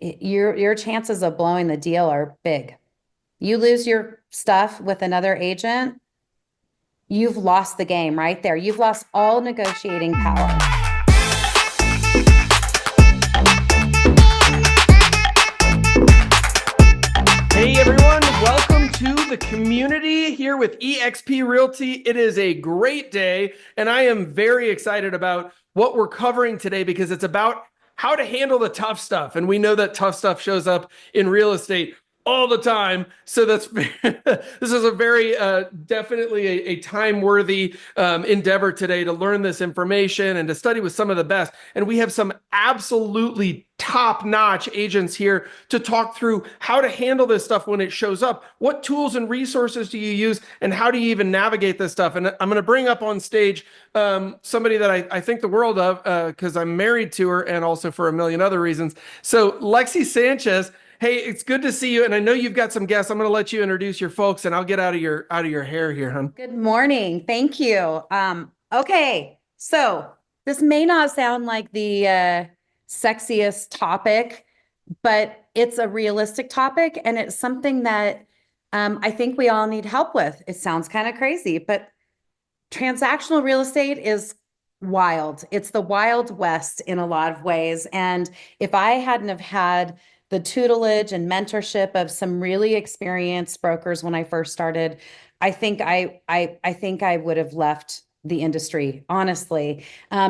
your chances of blowing the deal are big. You lose your stuff with another agent, you've lost the game right there. You've lost all negotiating power. Hey everyone, welcome to the community here with eXp Realty. It is a great day, and I am very excited about what we're covering today because it's about how to handle the tough stuff. And we know that tough stuff shows up in real estate all the time. So that's this is a very definitely a time-worthy endeavor today to learn this information and to study with some of the best. And we have some absolutely top-notch agents here to talk through how to handle this stuff when it shows up. What tools and resources do you use, and how do you even navigate this stuff? And I'm going to bring up on stage somebody that I think the world of because I'm married to her and also for a million other reasons. So Lexy Sanchez. Hey, it's good to see you, and I know you've got some guests. I'm going to let you introduce your folks, and I'll get out of your hair here, hon. Good morning. Thank you. Okay, so this may not sound like the sexiest topic, but it's a realistic topic, and it's something that I think we all need help with. It sounds kind of crazy, but transactional real estate is wild. It's the Wild West in a lot of ways. And if I hadn't have had the tutelage and mentorship of some really experienced brokers when I first started, I think I would have left the industry, honestly,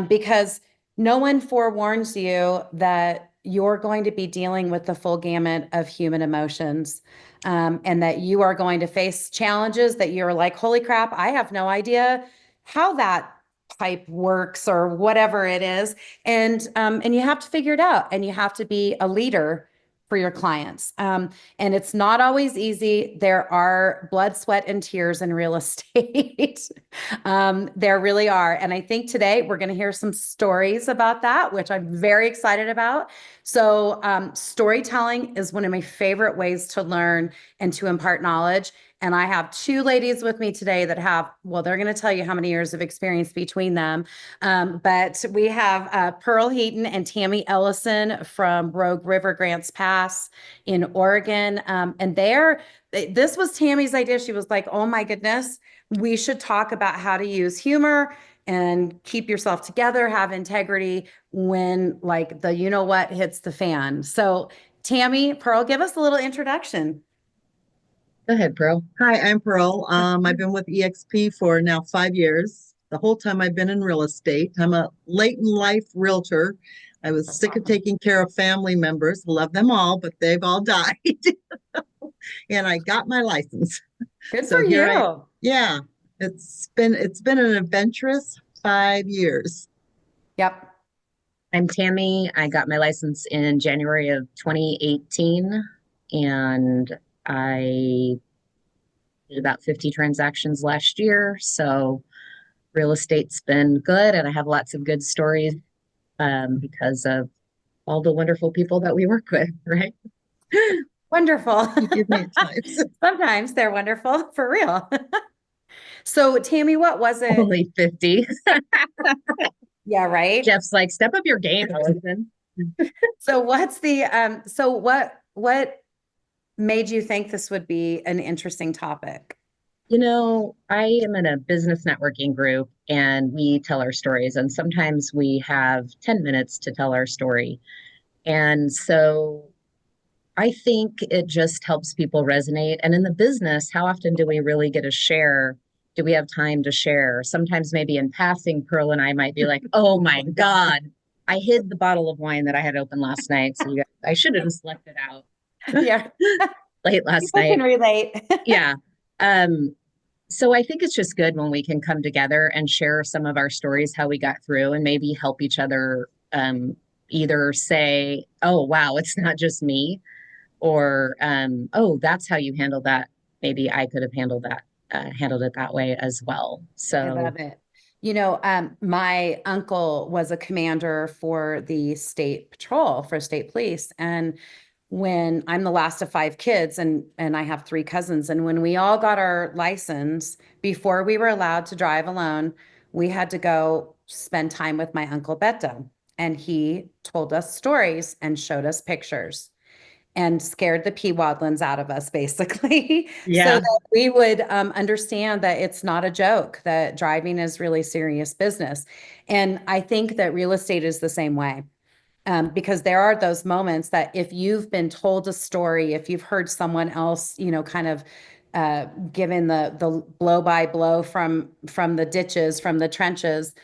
because no one forewarns you that you're going to be dealing with the full gamut of human emotions, and that you are going to face challenges that you're like, holy crap, I have no idea how that type works or whatever it is. And you have to figure it out, and you have to be a leader for your clients. And it's not always easy. There are blood, sweat, and tears in real estate. There really are. And I think today we're going to hear some stories about that, which I'm very excited about. So storytelling is one of my favorite ways to learn and to impart knowledge. And I have two ladies with me today that have, well, they're going to tell you how many years of experience between them. But we have Pearl Heaton and Tammi Ellison from Rogue River Grants Pass in Oregon. And this was Tammy's idea. She was like, oh my goodness, we should talk about how to use humor and keep yourself together, have integrity when like the you know what hits the fan. So Tammi, Pearl, give us a little introduction. Go ahead, Pearl. Hi, I'm Pearl. I've been with eXp for now 5 years. The whole time I've been in real estate. I'm a late in life realtor. I was sick of taking care of family members. Love them all, but they've all died. And I got my license. Good for you. Yeah, it's been an adventurous 5 years. Yep. I'm Tammi. I got my license in January of 2018, and I did about 50 transactions last year. So real estate's been good, and I have lots of good stories because of all the wonderful people that we work with, right? Wonderful. Times. Sometimes they're wonderful, for real. So Tammi, what was it? Only 50. Yeah, right. Jeff's like, step up your game, Ellison. So what's the so what made you think this would be an interesting topic? You know, I am in a business networking group, and we tell our stories, and sometimes we have 10 minutes to tell our story. And so I think it just helps people resonate. And in the business, how often do we really get to share? Do we have time to share? Sometimes maybe in passing, Pearl and I might be like, oh my God, I hid the bottle of wine that I had open last night. So I should have just left it out. Yeah. Late last People night. can relate. Yeah. So I think it's just good when we can come together and share some of our stories, how we got through, and maybe help each other either say, oh, wow, it's not just me, or, oh, that's how you handled that. Maybe I could have handled it that way as well. So I love it. You know, my uncle was a commander for the state patrol, for state police. And when I'm the last of 5 kids, and I have 3 cousins, and when we all got our license, before we were allowed to drive alone, we had to go spend time with my Uncle Beto. And he told us stories and showed us pictures. and scared the peawadlins out of us, basically, so Yeah. that we would understand that it's not a joke, that driving is really serious business. And I think that real estate is the same way. Because there are those moments that if you've been told a story, if you've heard someone else, kind of given the blow by blow from the ditches, from the trenches,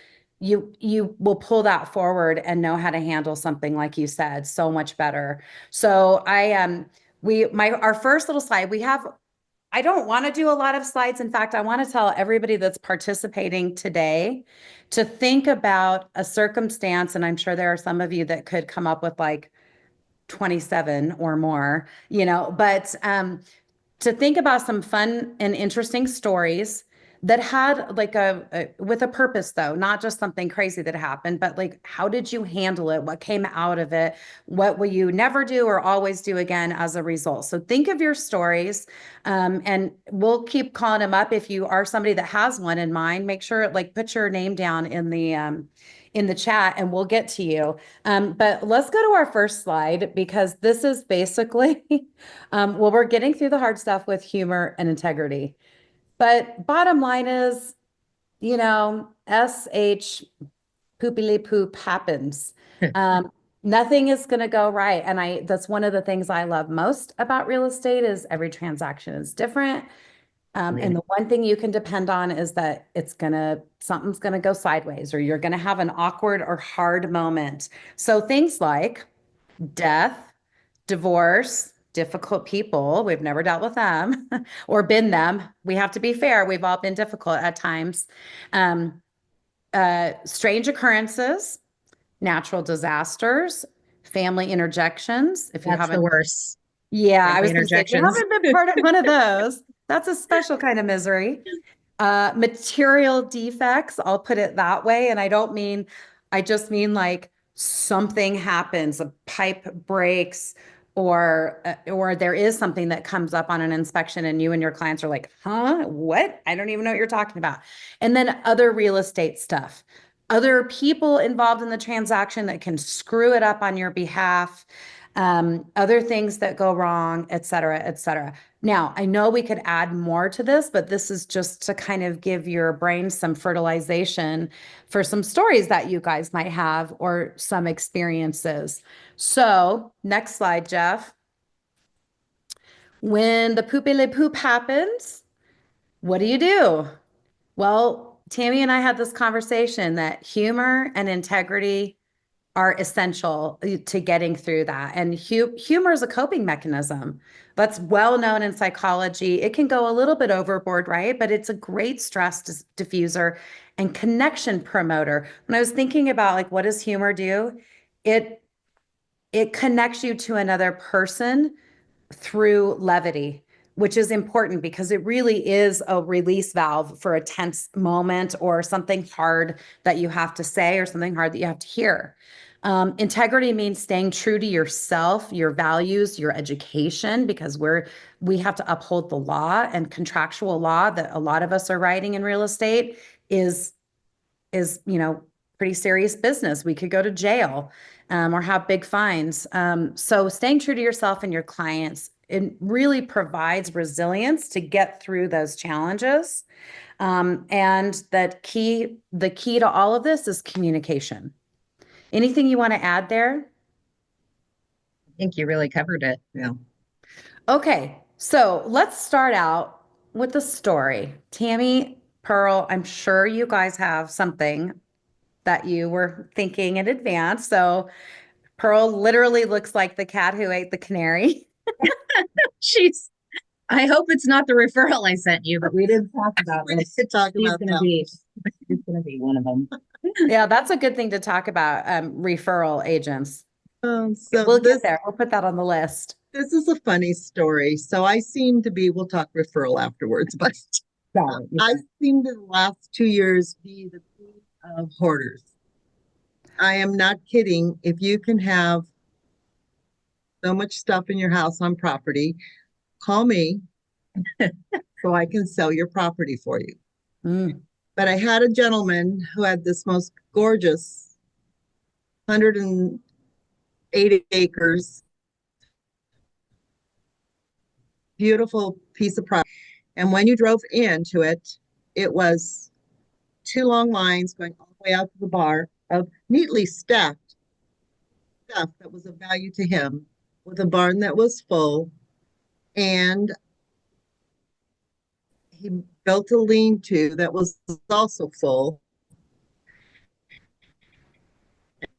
you will pull that forward and know how to handle something, like you said, so much better. So our first little slide, I don't want to do a lot of slides. In fact, I want to tell everybody that's participating today to think about a circumstance, and I'm sure there are some of you that could come up with like 27 or more, but to think about some fun and interesting stories that had like with a purpose, though, not just something crazy that happened, but like, how did you handle it? What came out of it? What will you never do or always do again as a result? So think of your stories, and we'll keep calling them up. If you are somebody that has one in mind, make sure, like, put your name down in the chat and we'll get to you. But let's go to our first slide, because this is basically, well, we're getting through the hard stuff with humor and integrity. But bottom line is, SH poopily poop happens. Nothing is going to go right. And that's one of the things I love most about real estate is every transaction is different. And the one thing you can depend on is that something's going to go sideways, or you're going to have an awkward or hard moment. So things like death, divorce, difficult people, we've never dealt with them or been them. We have to be fair. We've all been difficult at times. Strange occurrences, natural disasters, family interjections. If you That's the haven't, worst. yeah, I Family was going to say, if you interjections. haven't been part of one of those, that's a special kind of misery. Material defects, I'll put it that way. And I just mean like something happens, a pipe breaks, or there is something that comes up on an inspection and you and your clients are like, huh, what? I don't even know what you're talking about. And then other real estate stuff, other people involved in the transaction that can screw it up on your behalf, other things that go wrong, et cetera, et cetera. Now, I know we could add more to this, but this is just to kind of give your brain some fertilization for some stories that you guys might have or some experiences. So next slide, Jeff. When the poopy poop happens, what do you do? Well, Tammy and I had this conversation that humor and integrity are essential to getting through that. And humor is a coping mechanism that's well known in psychology. It can go a little bit overboard, right? But it's a great stress diffuser and connection promoter. When I was thinking about like, what does humor do? It connects you to another person through levity, which is important because it really is a release valve for a tense moment or something hard that you have to say or something hard that you have to hear. Integrity means staying true to yourself, your values, your education, because we have to uphold the law, and contractual law that a lot of us are writing in real estate is pretty serious business. We could go to jail, or have big fines. So staying true to yourself and your clients, it really provides resilience to get through those challenges. And the key to all of this is communication. Anything you want to add there? I think you really covered it. Yeah. Okay, so let's start out with the story. Tammy, Pearl, I'm sure you guys have something that you were thinking in advance. So Pearl literally looks like the cat who ate the canary. She's, I hope it's not the referral I sent you, but we did talk about We this. did talk about that. She's gonna be one of them. Yeah, that's a good thing to talk about, referral agents. So We'll get there. We'll put that on the list. this is a funny story. So I seem to be, we'll talk referral afterwards, but I seem to the last 2 years be the queen of hoarders. I am not kidding. If you can have so much stuff in your house on property, call me so I can sell your property for you. Mm. But I had a gentleman who had this most gorgeous 108 acres beautiful piece of property. And when you drove into it, it was two long lines going all the way out to the bar of neatly stacked stuff that was of value to him, with a barn that was full. And he built a lean-to that was also full.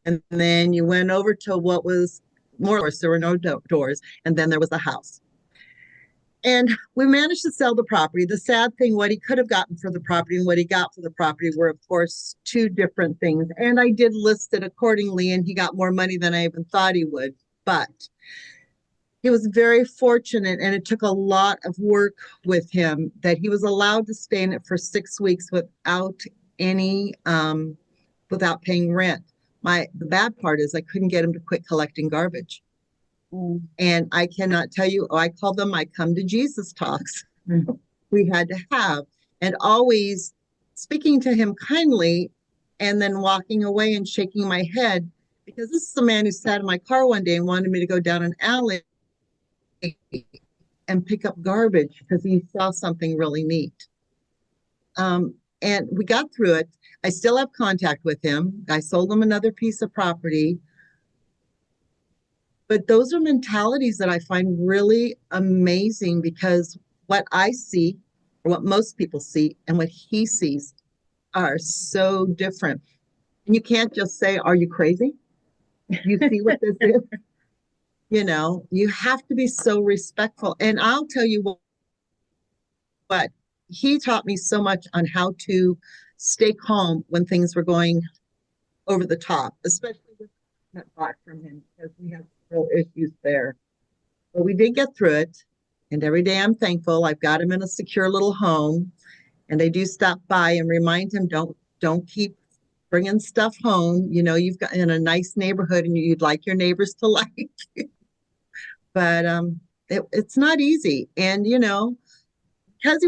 And then you went over to what was more or less, there were no doors, and then there was a house. And we managed to sell the property. The sad thing, what he could have gotten for the property and what he got for the property were, of course, two different things. And I did list it accordingly, and he got more money than I even thought he would. But he was very fortunate, and it took a lot of work with him that he was allowed to stay in it for 6 weeks without any, without paying rent. The bad part is I couldn't get him to quit collecting garbage. And I cannot tell you, I call them my come to Jesus talks. We had to have, and always speaking to him kindly and then walking away and shaking my head, because this is a man who sat in my car one day and wanted me to go down an alley and pick up garbage because he saw something really neat. And we got through it. I still have contact with him. I sold him another piece of property. But those are mentalities that I find really amazing, because what I see, or what most people see, and what he sees are so different. And you can't just say, are you crazy? You see what this is? You know, you have to be so respectful. And I'll tell you what, he taught me so much on how to stay calm when things were going over the top, especially with that bought from him, because we have real issues there. But we did get through it, and every day I'm thankful. I've got him in a secure little home, and I do stop by and remind him, don't keep bringing stuff home. You know, you've got in a nice neighborhood, and you'd like your neighbors to like you. But it's not easy. And you know, because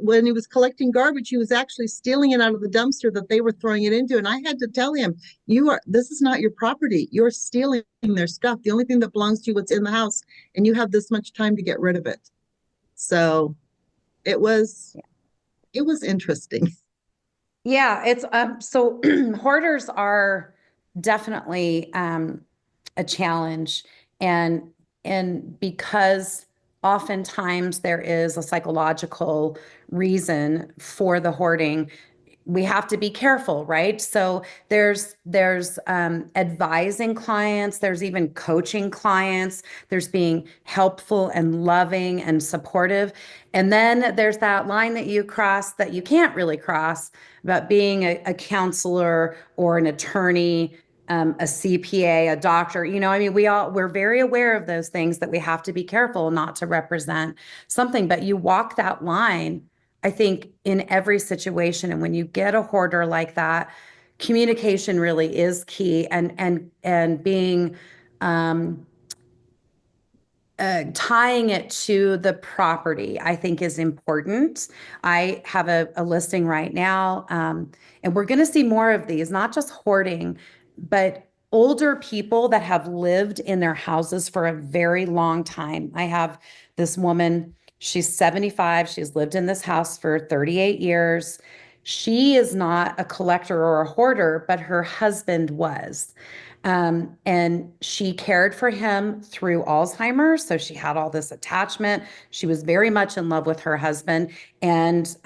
when he was collecting garbage, he was actually stealing it out of the dumpster that they were throwing it into. And I had to tell him, this is not your property. You're stealing their stuff. The only thing that belongs to you, what's in the house, and you have this much time to get rid of it. So it was interesting. Yeah, it's so hoarders are definitely a challenge, and because oftentimes there is a psychological reason for the hoarding, we have to be careful, right? So there's advising clients, there's even coaching clients, there's being helpful and loving and supportive. And then there's that line that you cross that you can't really cross about being a counselor or an attorney, a CPA, a doctor. You know, I mean, we're very aware of those things, that we have to be careful not to represent something, but you walk that line, I think, in every situation. And when you get a hoarder like that, communication really is key, and being tying it to the property, I think, is important. I have a listing right now, and we're going to see more of these, not just hoarding, but older people that have lived in their houses for a very long time. I have this woman, she's 75. She's lived in this house for 38 years. She is not a collector or a hoarder, but her husband was. And she cared for him through Alzheimer's. So she had all this attachment. She was very much in love with her husband. And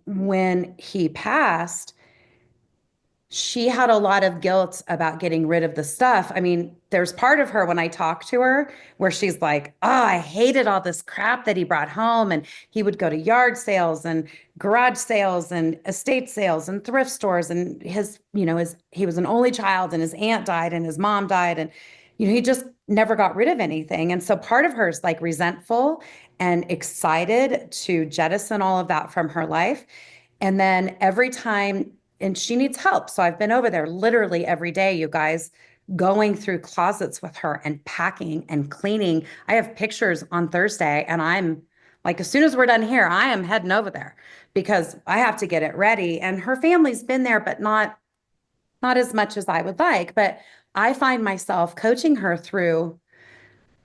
when he passed, she had a lot of guilt about getting rid of the stuff. I mean, there's part of her when I talk to her where she's like, oh, I hated all this crap that he brought home. And he would go to yard sales and garage sales and estate sales and thrift stores. And he was an only child, and his aunt died and his mom died. And, he just never got rid of anything. And so part of her is like resentful and excited to jettison all of that from her life. And then every time, and she needs help. So I've been over there literally every day, you guys, going through closets with her and packing and cleaning. I have pictures on Thursday, and I'm like, as soon as we're done here, I am heading over there because I have to get it ready. And her family's been there, but not as much as I would like. But I find myself coaching her through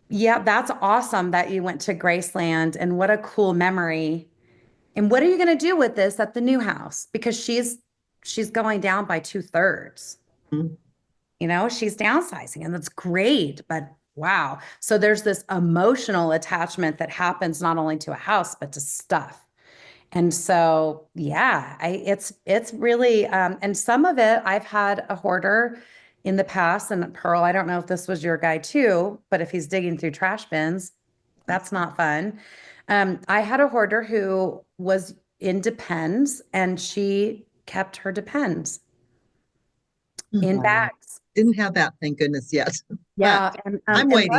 Yeah, that's awesome that you went to Graceland and what a cool memory. And what are you going to do with this at the new house? Because she's going down by 2/3. Mhm. You know, she's downsizing and that's great, but wow. So there's this emotional attachment that happens not only to a house, but to stuff. And so, yeah, it's really, and some of it I've had a hoarder in the past. And Pearl, I don't know if this was your guy too, but if he's digging through trash bins, that's not fun. I had a hoarder who was in Depends and she kept her Depends in Wow. bags. Didn't have that, thank goodness, yet. But Yeah, I'm waiting.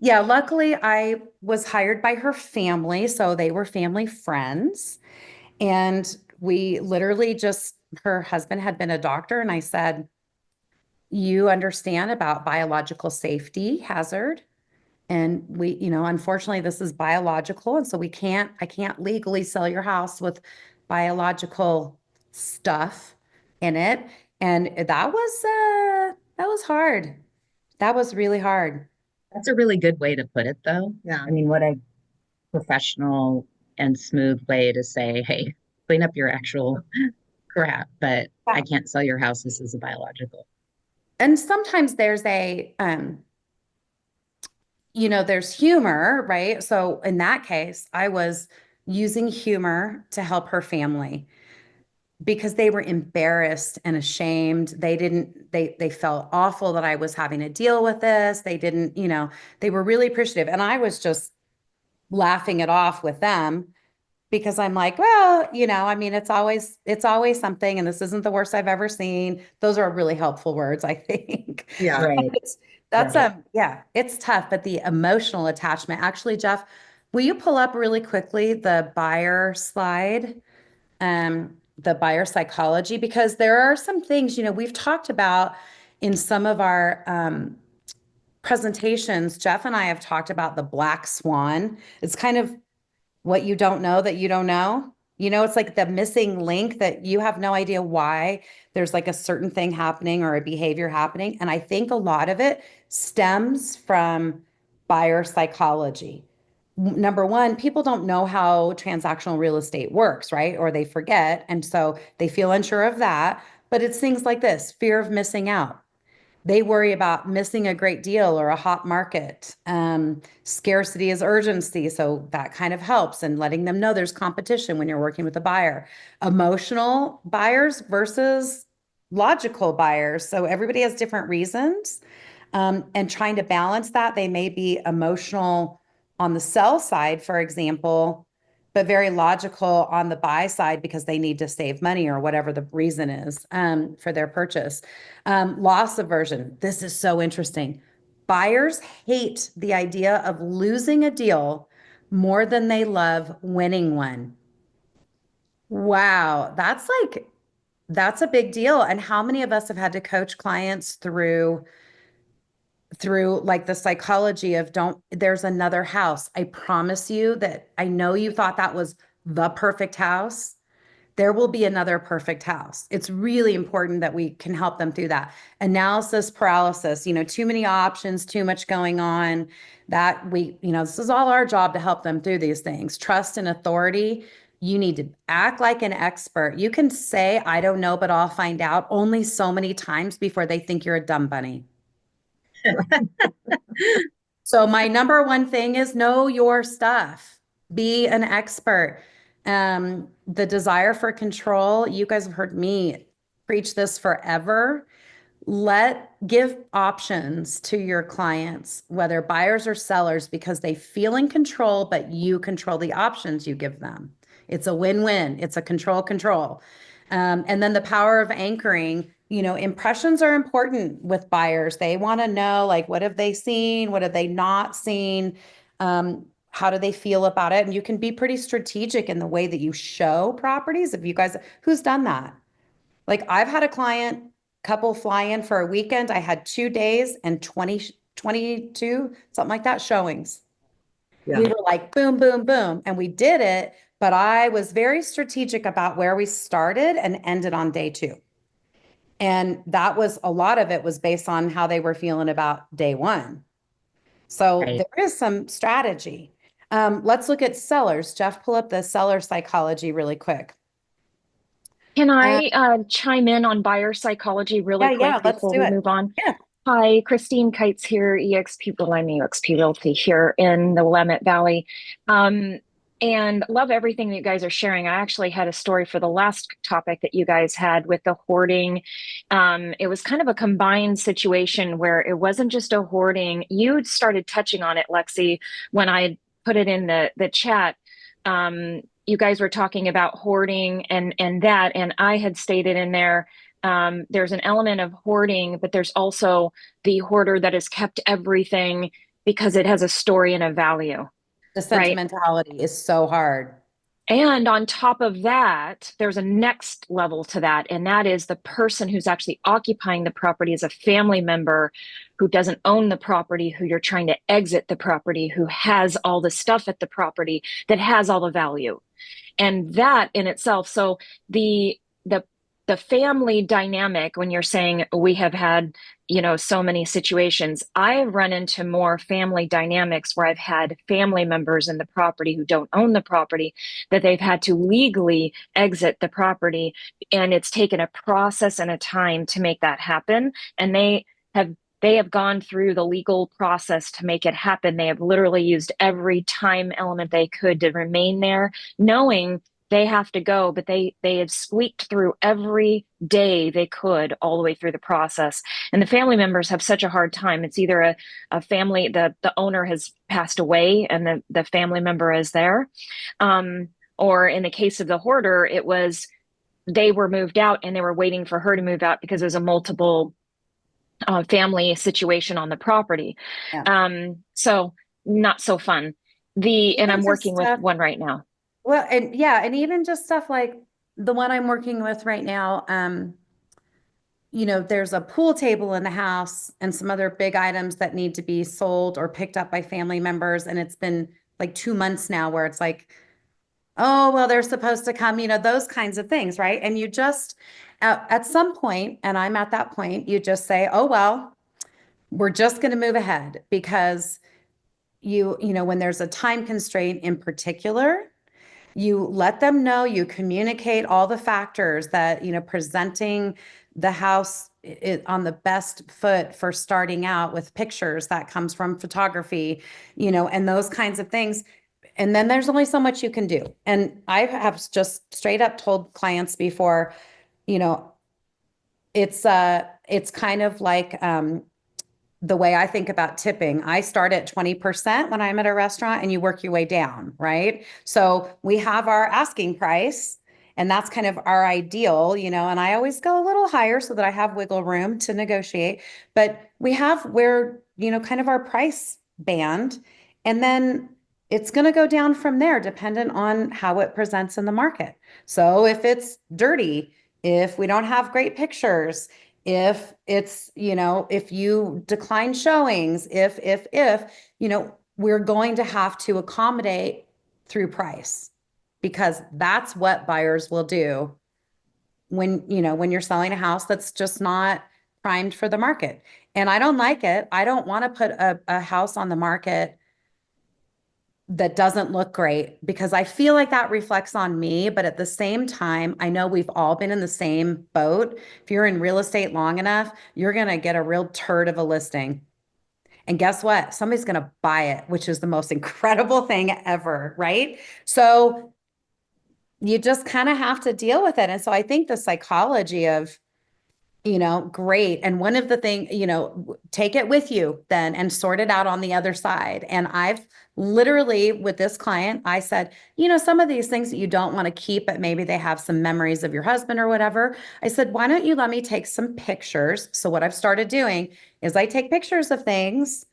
luckily I was hired by her family, so they were family friends. And we literally just, her husband had been a doctor, and I said, you understand about biological safety hazard. And we, unfortunately, this is biological. And so I can't legally sell your house with biological stuff in it. And that was hard. That was really hard. That's a really good way to put it, though. Yeah. I mean, what a professional and smooth way to say, hey, clean up your actual crap, but I can't sell your house. This is a biological. And sometimes there's humor, right? So in that case, I was using humor to help her family because they were embarrassed and ashamed. They felt awful that I was having to deal with this. They didn't, they were really appreciative. And I was just laughing it off with them because I'm like, well, I mean, it's always something, and this isn't the worst I've ever seen. Those are really helpful words, I think. Yeah. Right. That's Right. yeah, it's tough, but the emotional attachment. Actually, Jeff, will you pull up really quickly the buyer slide, the buyer psychology? Because there are some things, we've talked about in some of our presentations. Jeff and I have talked about the black swan. It's kind of what you don't know that you don't know. It's like the missing link that you have no idea why there's like a certain thing happening or a behavior happening. And I think a lot of it stems from buyer psychology. Number one, people don't know how transactional real estate works, right? Or they forget. And so they feel unsure of that. But it's things like this: fear of missing out. They worry about missing a great deal or a hot market. Scarcity is urgency. So that kind of helps, and letting them know there's competition when you're working with a buyer. Emotional buyers versus logical buyers. So everybody has different reasons. And trying to balance that, they may be emotional on the sell side, for example, but very logical on the buy side because they need to save money or whatever the reason is for their purchase. Loss aversion. This is so interesting. Buyers hate the idea of losing a deal more than they love winning one. Wow, that's a big deal. And how many of us have had to coach clients through like the psychology of don't, there's another house. I promise you that I know you thought that was the perfect house. There will be another perfect house. It's really important that we can help them through that. Analysis paralysis, too many options, too much going on. This is all our job to help them through these things. Trust and authority. You need to act like an expert. You can say, I don't know, but I'll find out only so many times before they think you're a dumb bunny. So my number one thing is know your stuff. Be an expert. The desire for control, you guys have heard me preach this forever. Give options to your clients, whether buyers or sellers, because they feel in control, but you control the options you give them. It's a win-win. It's a control. And then the power of anchoring, impressions are important with buyers. They want to know, like, what have they seen? What have they not seen? How do they feel about it? And you can be pretty strategic in the way that you show properties. If you guys, who's done that? Like, I've had a couple fly in for a weekend. I had 2 days and 22, something like that, showings. Yeah. We were like, boom, boom, boom. And we did it. But I was very strategic about where we started and ended on day 2. And that was a lot of it was based on how they were feeling about day 1. So Right. there is some strategy. Let's look at sellers. Jeff, pull up the seller psychology really quick. Can Uh, I chime in on buyer psychology really yeah, quick let's before do we it. move on? Yeah. Hi, Christine Kites here, I'm EXP Realty here in the Willamette Valley. And love everything that you guys are sharing. I actually had a story for the last topic that you guys had with the hoarding. It was kind of a combined situation where it wasn't just a hoarding. You started touching on it, Lexy, when I put it in the chat. You guys were talking about hoarding and that, and I had stated in there, there's an element of hoarding, but there's also the hoarder that has kept everything because it has a story and a value, The right? sentimentality is so hard. And on top of that, there's a next level to that, and that is the person who's actually occupying the property is a family member who doesn't own the property, who you're trying to exit the property, who has all the stuff at the property that has all the value. And that in itself, so the the family dynamic, when you're saying we have had, so many situations, I've run into more family dynamics where I've had family members in the property who don't own the property, that they've had to legally exit the property, and it's taken a process and a time to make that happen. And they have gone through the legal process to make it happen. They have literally used every time element they could to remain there, knowing they have to go, but they have squeaked through every day they could all the way through the process. And the family members have such a hard time. It's either a family, the owner has passed away and the family member is there. Or in the case of the hoarder, it was they were moved out and they were waiting for her to move out because there's a multiple family situation on the property. Yeah. So not so fun. And Even I'm just working with stuff, one right now. well, and yeah, and even just stuff like the one I'm working with right now, there's a pool table in the house and some other big items that need to be sold or picked up by family members. And it's been like 2 months now where it's like, oh, well, they're supposed to come, those kinds of things, right? And you just, at some point, and I'm at that point, you just say, oh, well, we're just going to move ahead because when there's a time constraint in particular, you let them know, you communicate all the factors that, presenting the house on the best foot for starting out with pictures that comes from photography, and those kinds of things. And then there's only so much you can do. And I have just straight up told clients before, you know, it's kind of like, the way I think about tipping. I start at 20% when I'm at a restaurant and you work your way down, right? So we have our asking price and that's kind of our ideal, and I always go a little higher so that I have wiggle room to negotiate, but we have where, kind of our price band, and then it's going to go down from there dependent on how it presents in the market. So if it's dirty, if we don't have great pictures, if it's, if you decline showings, if, we're going to have to accommodate through price because that's what buyers will do when you're selling a house that's just not primed for the market. And I don't like it. I don't want to put a house on the market that doesn't look great because I feel like that reflects on me. But at the same time, I know we've all been in the same boat. If you're in real estate long enough, you're going to get a real turd of a listing. And guess what? Somebody's going to buy it, which is the most incredible thing ever, right? So you just kind of have to deal with it. And so I think the psychology of, great. And one of the things, take it with you then and sort it out on the other side. And I've literally with this client, I said, some of these things that you don't want to keep, but maybe they have some memories of your husband or whatever. I said, why don't you let me take some pictures? So what I've started doing is I take pictures of things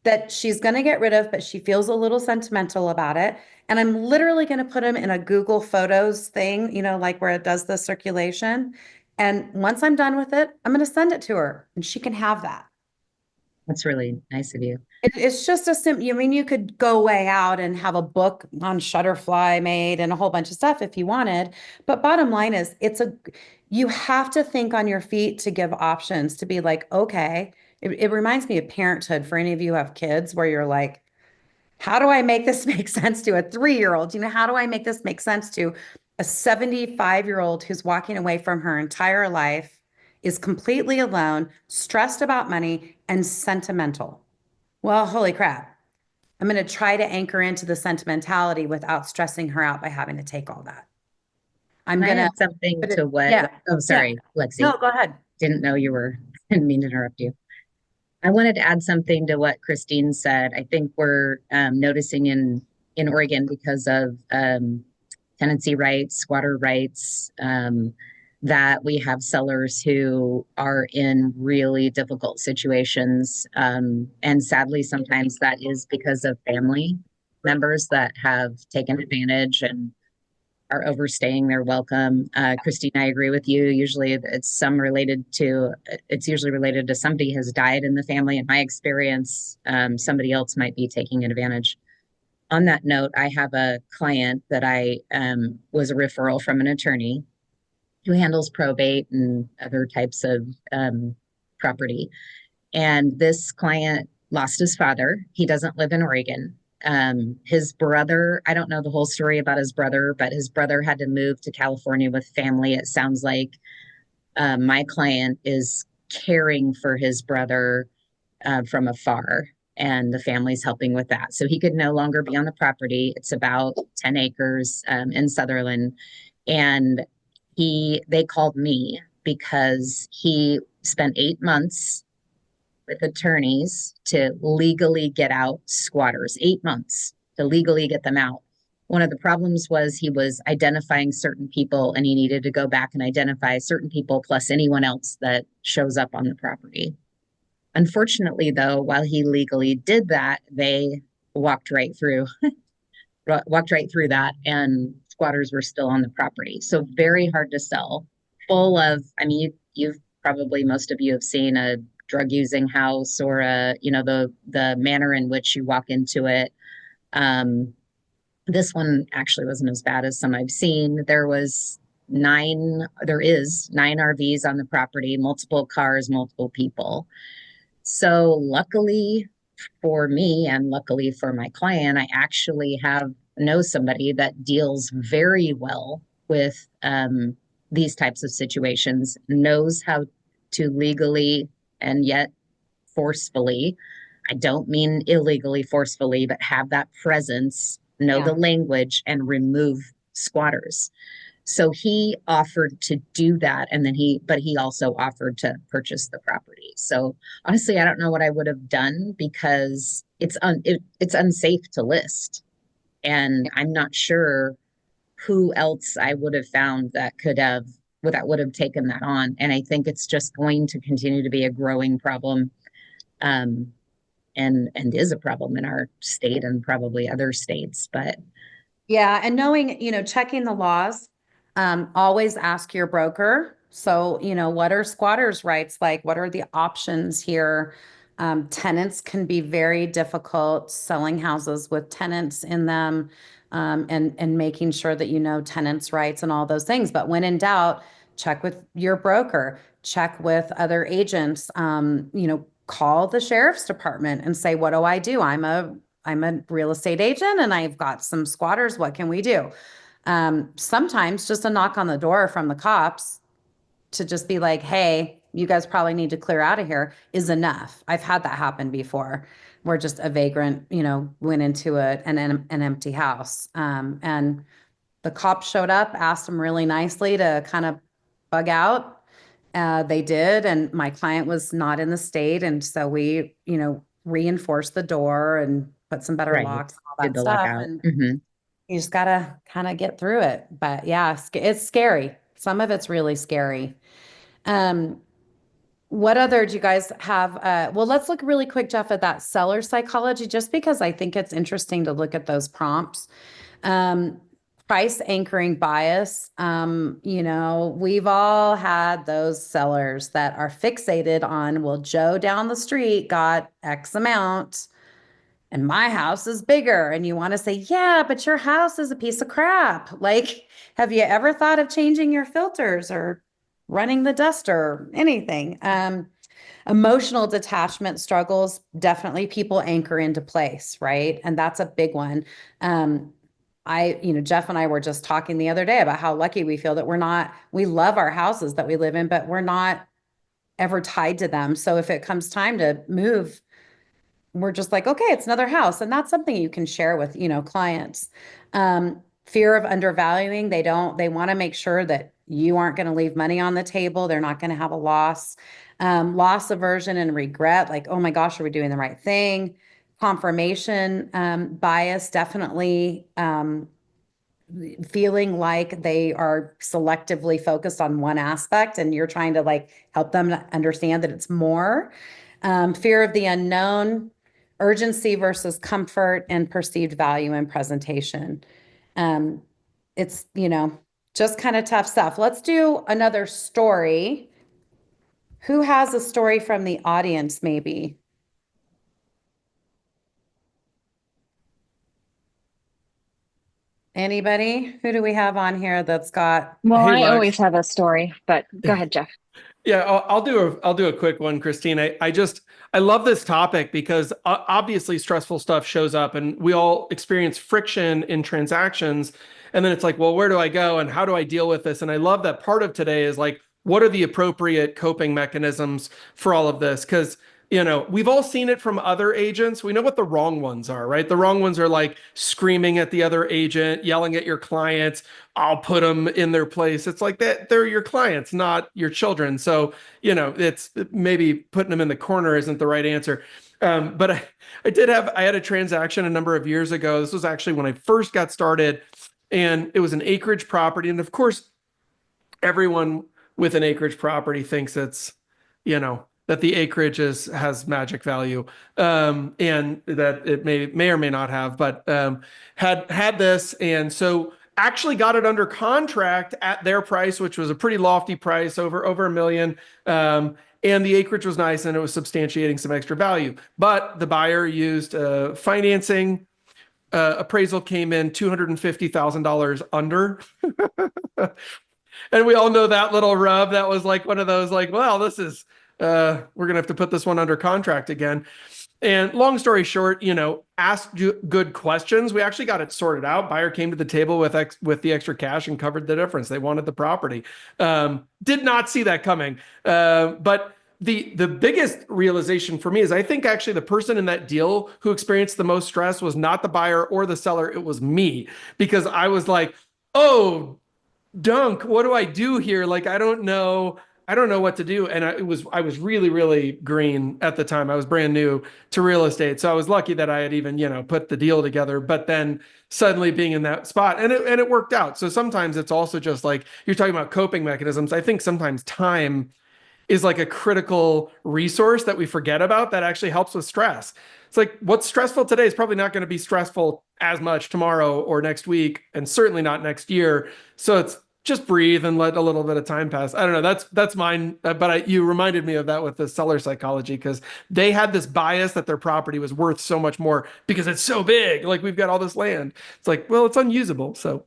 that she's going to get rid of, but she feels a little sentimental about it. And I'm literally going to put them in a Google Photos thing, like where it does the circulation. And once I'm done with it, I'm going to send it to her and she can have that. That's really nice of you. It's just a simple, you could go way out and have a book on Shutterfly made and a whole bunch of stuff if you wanted. But bottom line is you have to think on your feet to give options to be like, okay, it reminds me of parenthood for any of you who have kids where you're like, how do I make this make sense to a 3-year-old? You know, how do I make this make sense to a 75-year-old who's walking away from her entire life, is completely alone, stressed about money, and sentimental? Well, holy crap. I'm going to try to anchor into the sentimentality without stressing her out by having to take all that. I'm Can I going to add something put it, to what? yeah, Oh, yeah. sorry, Lexi. No, go ahead. Didn't know you were, didn't mean to interrupt you. I wanted to add something to what Christine said. I think we're noticing in Oregon because of tenancy rights, squatter rights, that we have sellers who are in really difficult situations. And sadly, sometimes that is because of family members that have taken advantage and are overstaying their welcome. Christine, I agree with you. Usually it's usually related to somebody has died in the family. In my experience, somebody else might be taking advantage. On that note, I have a client that I was a referral from an attorney who handles probate and other types of property. And this client lost his father. He doesn't live in Oregon. His brother, I don't know the whole story about his brother, but his brother had to move to California with family. It sounds like my client is caring for his brother from afar, and the family's helping with that. So he could no longer be on the property. It's about 10 acres in Sutherland. And they called me because he spent 8 months with attorneys to legally get out squatters, 8 months to legally get them out. One of the problems was he was identifying certain people, and he needed to go back and identify certain people plus anyone else that shows up on the property. Unfortunately, though, while he legally did that, they walked right through that, and squatters were still on the property. So very hard to sell. Full of, I mean, you've probably, most of you have seen a drug using house, or the manner in which you walk into it. This one actually wasn't as bad as some I've seen. There is 9 RVs on the property, multiple cars, multiple people. So luckily for me and luckily for my client, I actually know somebody that deals very well with these types of situations, knows how to legally and yet forcefully, I don't mean illegally forcefully, but have that presence, know the language, and remove squatters. So he offered to do that, and then he also offered to purchase the property. So honestly, I don't know what I would have done, because it's unsafe to list, and I'm not sure who else I would have found that would have taken that on. And I think it's just going to continue to be a growing problem, and is a problem in our state and probably other states. But yeah, and knowing, checking the laws, always ask your broker. So, what are squatters' rights like? What are the options here? Tenants can be very difficult, selling houses with tenants in them, and making sure that tenants' rights and all those things. But when in doubt, check with your broker, check with other agents, call the sheriff's department and say, what do I do? I'm a real estate agent and I've got some squatters. What can we do? Sometimes just a knock on the door from the cops to just be like, hey, you guys probably need to clear out of here is enough. I've had that happen before, where just a vagrant, went into an empty house. And the cops showed up, asked them really nicely to kind of bug out. They did. And my client was not in the state. And so we, reinforced the door and put some better locks and all that stuff. And you just gotta kind of get through it. But yeah, it's scary. Some of it's really scary. What other do you guys have? Well, let's look really quick, Jeff, at that seller psychology, just because I think it's interesting to look at those prompts. Price anchoring bias. We've all had those sellers that are fixated on, well, Joe down the street got X amount and my house is bigger. And you want to say, yeah, but your house is a piece of crap. Like, have you ever thought of changing your filters or running the duster or anything? Emotional detachment struggles, definitely people anchor into place, right? And that's a big one. Jeff and I were just talking the other day about how lucky we feel that we love our houses that we live in, but we're not ever tied to them. So if it comes time to move, we're just like, okay, it's another house. And that's something you can share with, clients. Fear of undervaluing. They want to make sure that you aren't going to leave money on the table. They're not going to have a loss. Loss aversion and regret, like, oh my gosh, are we doing the right thing? Confirmation bias, definitely feeling like they are selectively focused on one aspect and you're trying to like help them understand that it's more. Fear of the unknown, urgency versus comfort, and perceived value in presentation. It's, just kind of tough stuff. Let's do another story. Who has a story from the audience, maybe? Anybody? Who do we have on here that's got? Well, Hey, I Lex. always have a story, but go ahead, Jeff. Yeah, I'll do a quick one, Christine. I love this topic because obviously stressful stuff shows up, and we all experience friction in transactions. And then it's like, well, where do I go, and how do I deal with this? And I love that part of today is like, what are the appropriate coping mechanisms for all of this? Because we've all seen it from other agents. We know what the wrong ones are, right? The wrong ones are like screaming at the other agent, yelling at your clients. I'll put them in their place. It's like that they're your clients, not your children. So, it's maybe putting them in the corner isn't the right answer. But I had a transaction a number of years ago. This was actually when I first got started, and it was an acreage property. And of course, everyone with an acreage property thinks it's, that the acreage has magic value, and that it may or may not have, but had this, and so actually got it under contract at their price, which was a pretty lofty price, over $1 million. And the acreage was nice, and it was substantiating some extra value. But the buyer used financing. Appraisal came in $250,000 under. And we all know that little rub. That was like one of those, like, well, this is, we're going to have to put this one under contract again. And long story short, asked good questions. We actually got it sorted out. Buyer came to the table with the extra cash and covered the difference. They wanted the property. Did not see that coming. But the biggest realization for me is I think actually the person in that deal who experienced the most stress was not the buyer or the seller. It was me, because I was like, oh, dunk, what do I do here? Like, I don't know what to do. And I was really, really green at the time. I was brand new to real estate. So I was lucky that I had even, put the deal together, but then suddenly being in that spot, and it worked out. So sometimes it's also just like, you're talking about coping mechanisms. I think sometimes time is like a critical resource that we forget about that actually helps with stress. It's like, what's stressful today is probably not going to be stressful as much tomorrow or next week, and certainly not next year. So it's just breathe and let a little bit of time pass. I don't know. That's mine. But you reminded me of that with the seller psychology, because they had this bias that their property was worth so much more because it's so big. Like, we've got all this land. It's like, well, it's unusable. So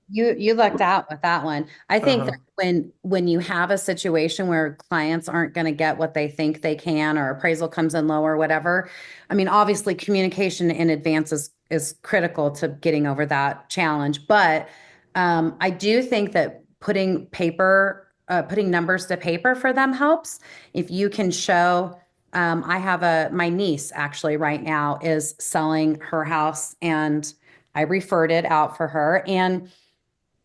You lucked out with that one. I think that when you have a situation where clients aren't going to get what they think they can, or appraisal comes in low or whatever, I mean, obviously communication in advance is critical to getting over that challenge. But I do think that putting numbers to paper for them helps. If you can show, I have my niece actually right now is selling her house, and I referred it out for her, and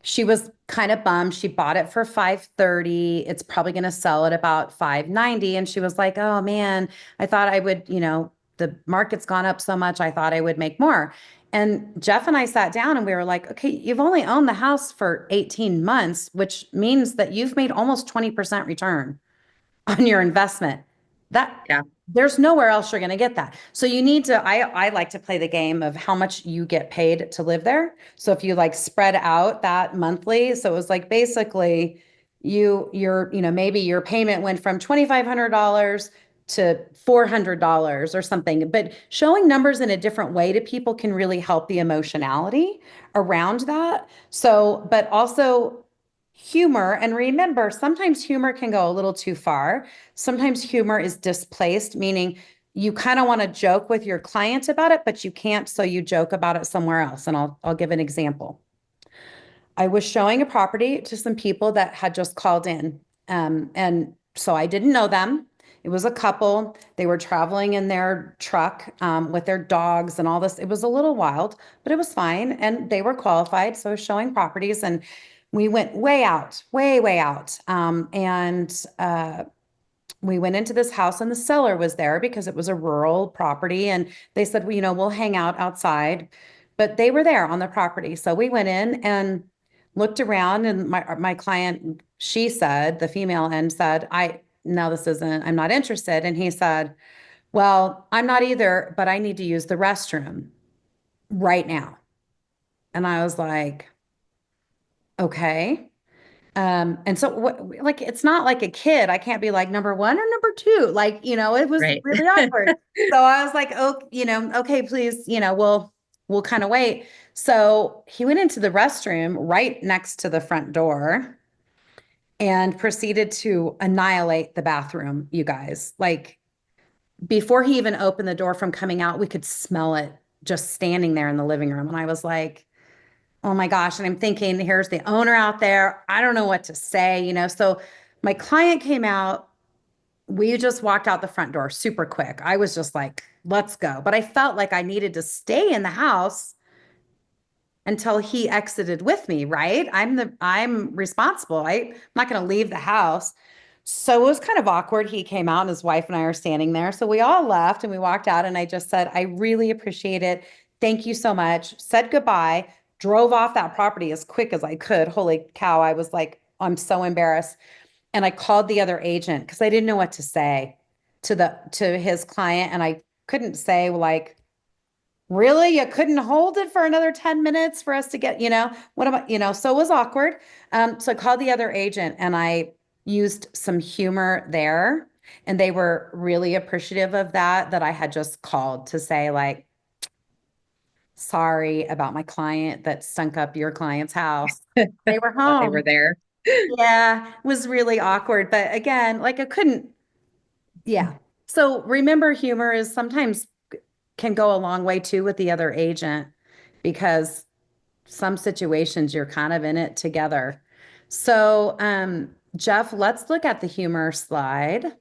she was kind of bummed. She bought it for 530. It's probably going to sell at about 590. And she was like, oh man, I thought I would, the market's gone up so much. I thought I would make more. And Jeff and I sat down and we were like, okay, you've only owned the house for 18 months, which means that you've made almost 20% return on your investment. Yeah. There's nowhere else you're going to get that. So you need to, I like to play the game of how much you get paid to live there. So if you like spread out that monthly, so it was like basically maybe your payment went from $2,500 to $400 or something, but showing numbers in a different way to people can really help the emotionality around that. So, but also humor, and remember, sometimes humor can go a little too far. Sometimes humor is displaced, meaning you kind of want to joke with your client about it, but you can't, so you joke about it somewhere else. And I'll give an example. I was showing a property to some people that had just called in. And so I didn't know them. It was a couple. They were traveling in their truck with their dogs and all this. It was a little wild, but it was fine. And they were qualified. So I was showing properties, and we went way out, way, way out. We went into this house, and the seller was there because it was a rural property. And they said, well, we'll hang out outside, but they were there on the property. So we went in and looked around, and my client, she said, the female end said, no, this isn't, I'm not interested. And he said, well, I'm not either, but I need to use the restroom right now. And I was like, okay. And so like, it's not like a kid. I can't be like number one or number two. Like, it was Right. really awkward. So I was like, oh, okay, please, we'll kind of wait. So he went into the restroom right next to the front door and proceeded to annihilate the bathroom, you guys. Like, before he even opened the door from coming out, we could smell it just standing there in the living room. And I was like, oh my gosh. And I'm thinking, here's the owner out there. I don't know what to say, So my client came out. We just walked out the front door super quick. I was just like, let's go. But I felt like I needed to stay in the house until he exited with me, right? I'm responsible. I'm not going to leave the house. So it was kind of awkward. He came out, and his wife and I are standing there. So we all left and we walked out, and I just said, I really appreciate it. Thank you so much. Said goodbye, drove off that property as quick as I could. Holy cow. I was like, I'm so embarrassed. And I called the other agent because I didn't know what to say to his client. And I couldn't say, like, really? You couldn't hold it for another 10 minutes for us to get, what about, so it was awkward. So I called the other agent, and I used some humor there, and they were really appreciative of that I had just called to say, like, sorry about my client that stunk up your client's house. They were While they were home. there. Yeah, it was really awkward. But again, like, I couldn't, yeah. So remember, humor is sometimes can go a long way too with the other agent, because some situations you're kind of in it together. So, Jeff, let's look at the humor slide.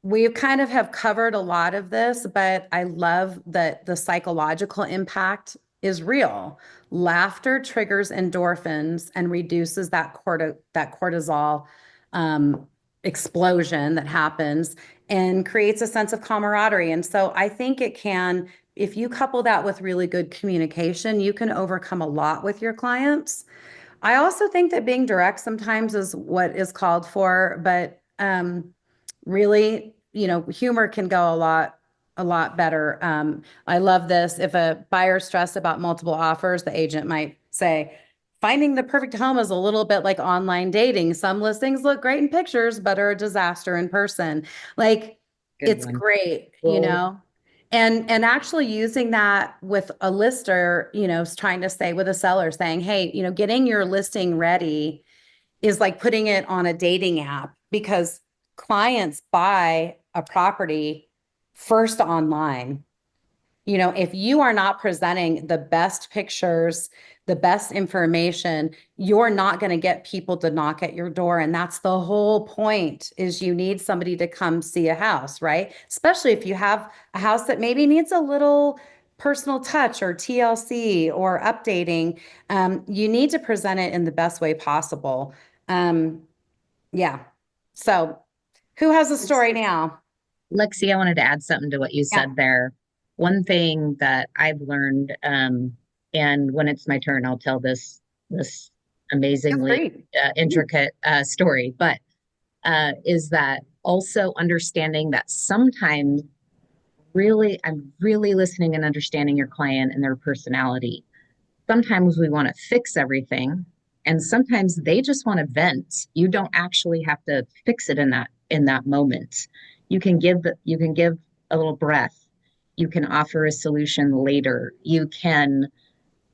We kind of have covered a lot of this, but I love that the psychological impact is real. Laughter triggers endorphins and reduces that cortisol explosion that happens, and creates a sense of camaraderie. And so I think it can, if you couple that with really good communication, you can overcome a lot with your clients. I also think that being direct sometimes is what is called for, but really, humor can go a lot better. I love this. If a buyer's stressed about multiple offers, the agent might say, finding the perfect home is a little bit like online dating. Some listings look great in pictures, but are a disaster in person. Like, Good it's one. great, Well, and actually using that with a lister, trying to say with a seller saying, hey, getting your listing ready is like putting it on a dating app, because clients buy a property first online. If you are not presenting the best pictures, the best information, you're not going to get people to knock at your door. And that's the whole point, is you need somebody to come see a house, right? Especially if you have a house that maybe needs a little personal touch or TLC or updating. You need to present it in the best way possible. Yeah. So who has a story now? Lexi, I wanted to add something to what you Yeah. said there. One thing that I've learned, and when it's my turn, I'll tell this amazingly Great. intricate story, but is that also understanding that sometimes I'm really listening and understanding your client and their personality. Sometimes we want to fix everything, and sometimes they just want to vent. You don't actually have to fix it in that moment. You can give a little breath. You can offer a solution later. You can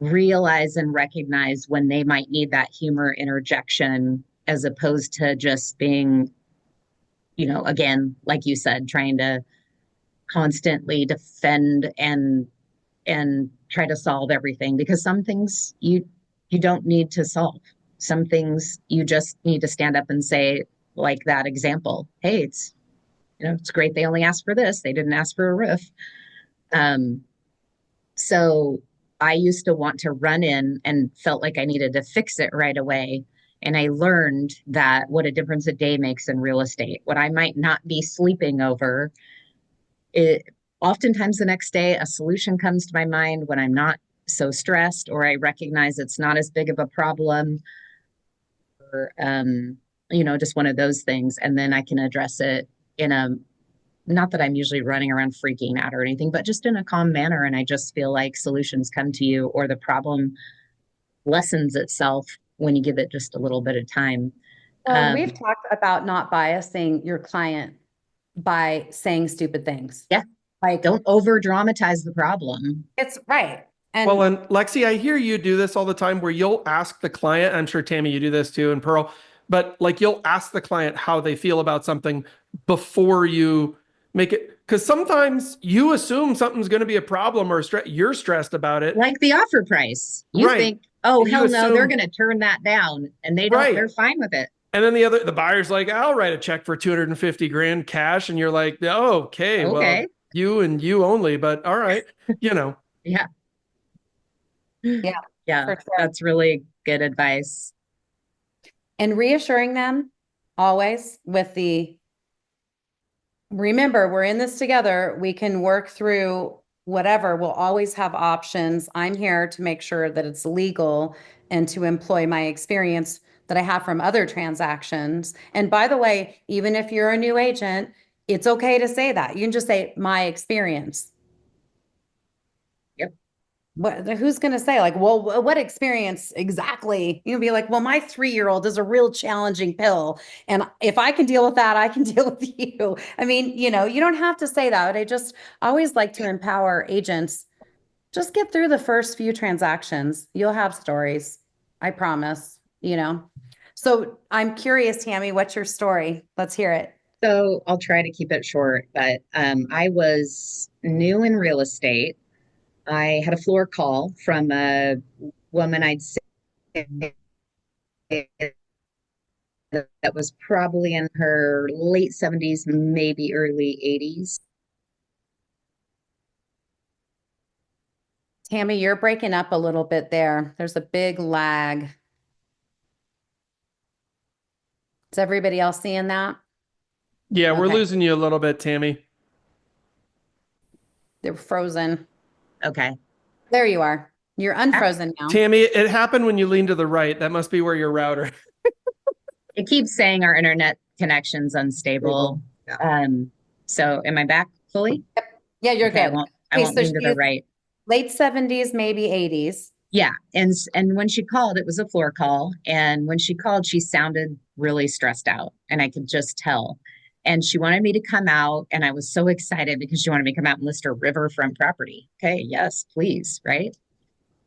realize and recognize when they might need that humor interjection, as opposed to just being, again, like you said, trying to constantly defend and try to solve everything, because some things you don't need to solve. Some things you just need to stand up and say, like that example, hey, it's great they only asked for this, they didn't ask for a roof. So I used to want to run in and felt like I needed to fix it right away. And I learned that what a difference a day makes in real estate. What I might not be sleeping over, it oftentimes the next day a solution comes to my mind when I'm not so stressed, or I recognize it's not as big of a problem, or just one of those things. And then I can address it in a, not that I'm usually running around freaking out or anything, but just in a calm manner. And I just feel like solutions come to you, or the problem lessens itself when you give it just a little bit of time. We've talked about not biasing your client by saying stupid things. Yeah. Like, don't over dramatize the problem. It's right. And well, and Lexy, I hear you do this all the time where you'll ask the client, I'm sure Tammi, you do this too, and Pearl, but like you'll ask the client how they feel about something before you make it. Because sometimes you assume something's going to be a problem, or you're stressed about it. Like the offer price. You Right. think, oh, You hell no, assume- they're going to turn that down. And they don't, Right. they're fine with it. And then the buyer's like, I'll write a check for 250 grand cash. And you're like, oh, okay, well, you and you only, but all right, Yeah. Yeah, Yeah. for sure. That's really good advice. And reassuring them always with remember, we're in this together. We can work through whatever. We'll always have options. I'm here to make sure that it's legal and to employ my experience that I have from other transactions. And by the way, even if you're a new agent, it's okay to say that. You can just say my experience. Yep. Who's going to say like, well, what experience exactly? You'll be like, well, my 3-year-old is a real challenging pill. And if I can deal with that, I can deal with you. I mean, you don't have to say that. I just always like to empower agents. Just get through the first few transactions. You'll have stories. I promise, So I'm curious, Tammi, what's your story? Let's hear it. So I'll try to keep it short, but I was new in real estate. I had a floor call from a woman I'd say that was probably in her late 70s, maybe early 80s. Tammi, you're breaking up a little bit there. There's a big lag. Is everybody else seeing that? Yeah, we're Okay. losing you a little bit, Tammi. They're frozen. Okay. There you are. You're unfrozen now. Tammi, it happened when you leaned to the right. That must be where your router. It keeps saying our internet connection's unstable. So am I back fully? Yeah, you're Okay, good. I won't lean to the right. Late 70s, maybe 80s. Yeah. And when she called, it was a floor call. And when she called, she sounded really stressed out. And I could just tell. And she wanted me to come out. And I was so excited because she wanted me to come out and list her riverfront property. Okay, yes, please. Right.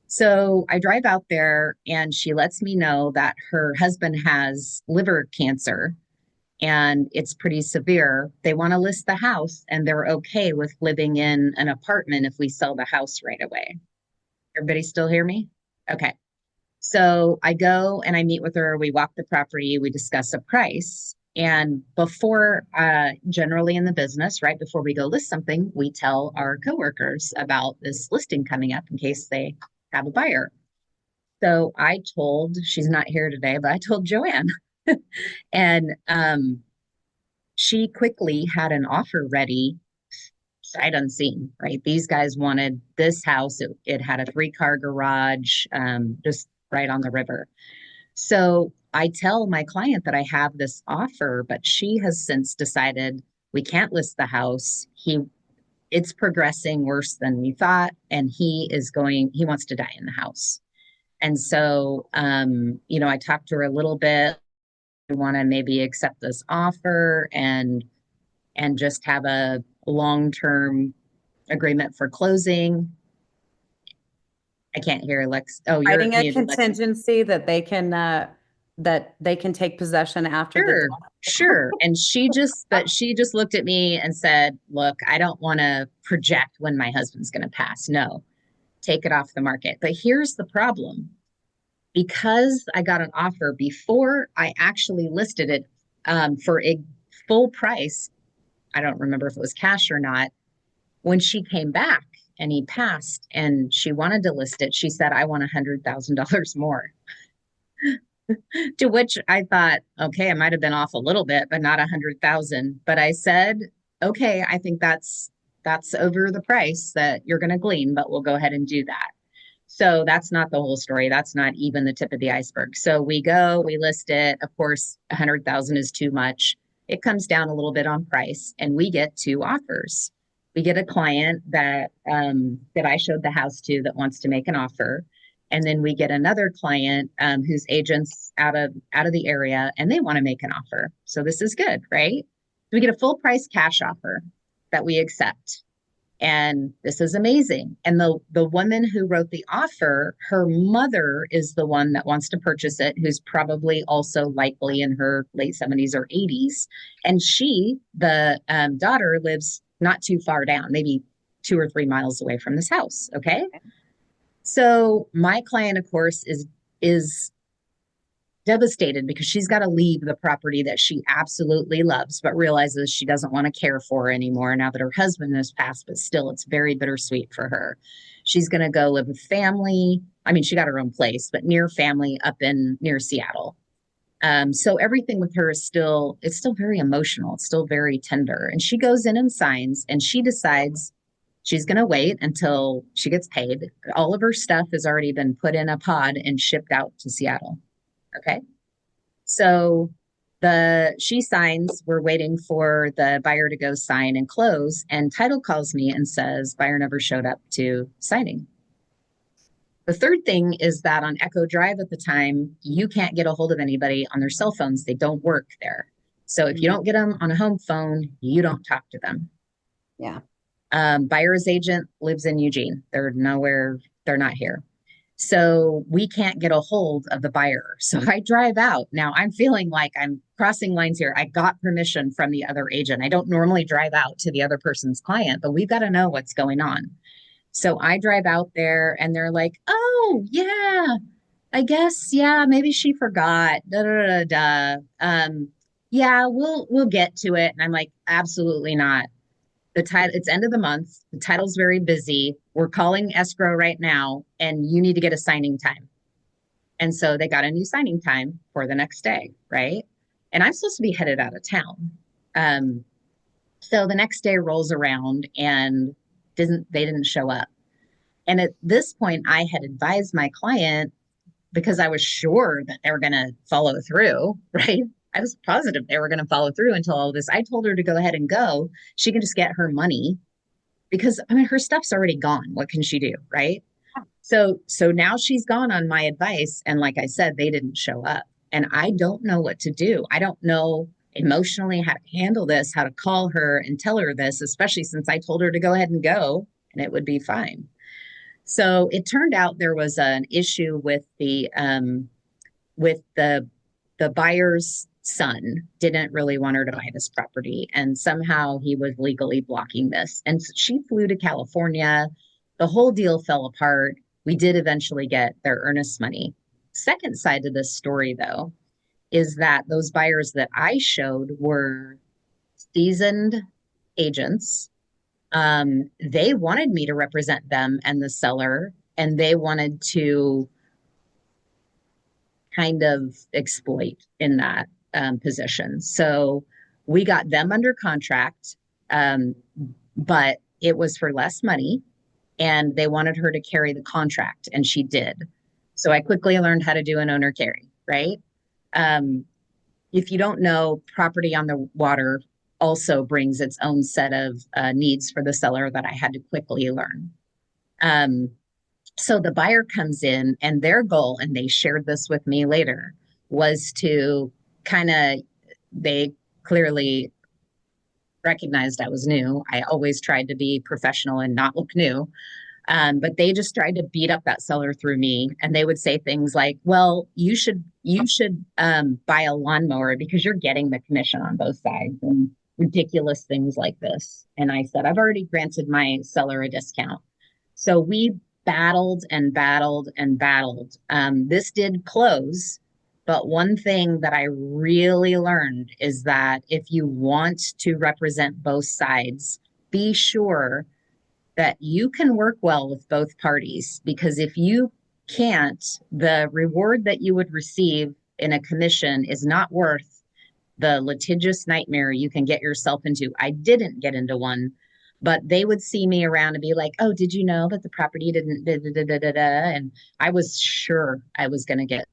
So I drive out there and she lets me know that her husband has liver cancer and it's pretty severe. They want to list the house and they're okay with living in an apartment if we sell the house right away. Everybody still hear me? Okay. So I go and I meet with her. We walk the property. We discuss a price. And before, generally in the business, right before we go list something, we tell our coworkers about this listing coming up in case they have a buyer. So she's not here today, but I told Joanne. And she quickly had an offer ready, sight unseen, right? These guys wanted this house. It had a 3-car garage, just right on the river. So I tell my client that I have this offer, but she has since decided we can't list the house. It's progressing worse than we thought. And he wants to die in the house. And so, I talked to her a little bit. I want to maybe accept this offer and just have a long-term agreement for closing. I can't hear Lex. Oh, you're Writing a muted, Lexi. contingency that they can take possession after the Sure, death. sure. And she just looked at me and said, look, I don't want to project when my husband's going to pass. No, take it off the market. But here's the problem. Because I got an offer before I actually listed it for a full price, I don't remember if it was cash or not. When she came back and he passed and she wanted to list it, she said, I want $100,000 more. To which I thought, okay, I might have been off a little bit, but not 100,000. But I said, okay, I think that's over the price that you're going to glean, but we'll go ahead and do that. So that's not the whole story. That's not even the tip of the iceberg. So we go, we list it. Of course, 100,000 is too much. It comes down a little bit on price, and we get 2 offers. We get a client that I showed the house to that wants to make an offer. And then we get another client whose agent's out of the area and they want to make an offer. So this is good, right? We get a full price cash offer that we accept. And this is amazing. And the woman who wrote the offer, her mother is the one that wants to purchase it, who's probably also likely in her late 70s or 80s. And she, the daughter, lives not too far down, maybe 2 or 3 miles away from this house. Okay. So my client, of course, is devastated because she's got to leave the property that she absolutely loves, but realizes she doesn't want to care for anymore now that her husband has passed, but still it's very bittersweet for her. She's going to go live with family. I mean, she got her own place, but near family up near Seattle. So everything with her is still very emotional. It's still very tender. And she goes in and signs, and she decides she's going to wait until she gets paid. All of her stuff has already been put in a pod and shipped out to Seattle. Okay. So she signs, we're waiting for the buyer to go sign and close, and title calls me and says, buyer never showed up to signing. The third thing is that on Echo Drive at the time, you can't get a hold of anybody on their cell phones. They don't work there. So if you don't get them on a home phone, you don't talk to them. Yeah. Buyer's agent lives in Eugene. They're not here. So we can't get a hold of the buyer. So I drive out. Now I'm feeling like I'm crossing lines here. I got permission from the other agent. I don't normally drive out to the other person's client, but we've got to know what's going on. So I drive out there and they're like, oh yeah, I guess, yeah, maybe she forgot. Da, da, da, da. Yeah, we'll get to it. And I'm like, absolutely not. It's end of the month. The title's very busy. We're calling escrow right now, and you need to get a signing time. And so they got a new signing time for the next day, right? And I'm supposed to be headed out of town. So the next day rolls around and they didn't show up. And at this point, I had advised my client, because I was sure that they were going to follow through, right? I was positive they were going to follow through until all this. I told her to go ahead and go. She can just get her money because, I mean, her stuff's already gone. What can she do, right? So now she's gone on my advice. And like I said, they didn't show up. And I don't know what to do. I don't know emotionally how to handle this, how to call her and tell her this, especially since I told her to go ahead and go and it would be fine. So it turned out there was an issue with the buyer's son didn't really want her to buy this property, and somehow he was legally blocking this. And she flew to California. The whole deal fell apart. We did eventually get their earnest money. Second side to this story, though, is that those buyers that I showed were seasoned agents. They wanted me to represent them and the seller, and they wanted to kind of exploit in that position. So we got them under contract, but it was for less money, and they wanted her to carry the contract, and she did. So I quickly learned how to do an owner carry, right? If you don't know, property on the water also brings its own set of needs for the seller that I had to quickly learn. So the buyer comes in, and their goal, and they shared this with me later, was to they clearly recognized I was new. I always tried to be professional and not look new. But they just tried to beat up that seller through me, and they would say things like, well, you should buy a lawnmower because you're getting the commission on both sides, and ridiculous things like this. And I said, I've already granted my seller a discount. So we battled and battled and battled. This did close, but one thing that I really learned is that if you want to represent both sides, be sure that you can work well with both parties, because if you can't, the reward that you would receive in a commission is not worth the litigious nightmare you can get yourself into. I didn't get into one, but they would see me around and be like, oh, did you know that the property didn't da, da, da, da, da, da? And I was sure I was going to get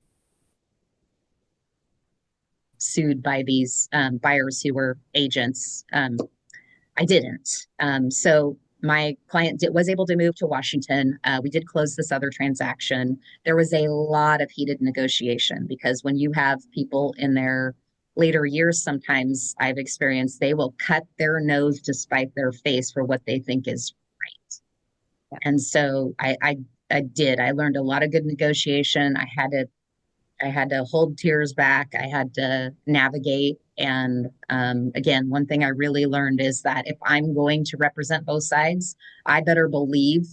sued by these buyers who were agents. I didn't. So my client was able to move to Washington. We did close this other transaction. There was a lot of heated negotiation, because when you have people in their later years, sometimes I've experienced they will cut their nose to spite their face for what they think is right. And so I did. I learned a lot of good negotiation. I had to hold tears back. I had to navigate. And again, one thing I really learned is that if I'm going to represent both sides, I better believe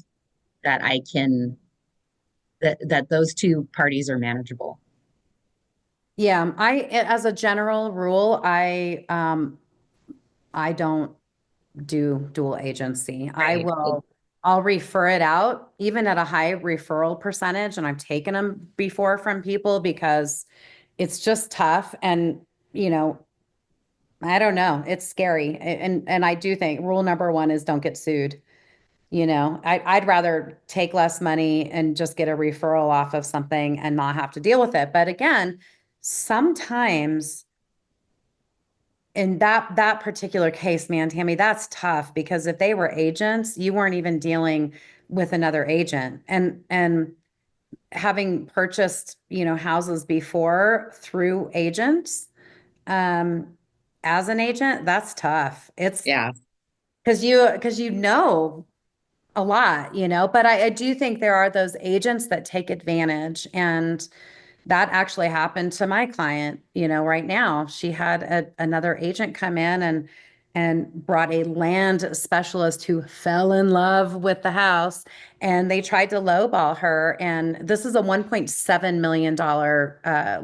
that I can, that those two parties are manageable. Yeah, as a general rule, I don't do dual agency. Right. I'll refer it out even at a high referral percentage. And I've taken them before from people because it's just tough. And, I don't know, it's scary. And I do think rule number one is don't get sued. I'd rather take less money and just get a referral off of something and not have to deal with it. But again, sometimes in that particular case, man, Tammy, that's tough, because if they were agents, you weren't even dealing with another agent. And having purchased, houses before through agents, as an agent, that's tough. It's Yeah. because you know a lot, but I do think there are those agents that take advantage. And that actually happened to my client, right now. She had another agent come in and brought a land specialist who fell in love with the house, and they tried to lowball her. And this is a $1.7 million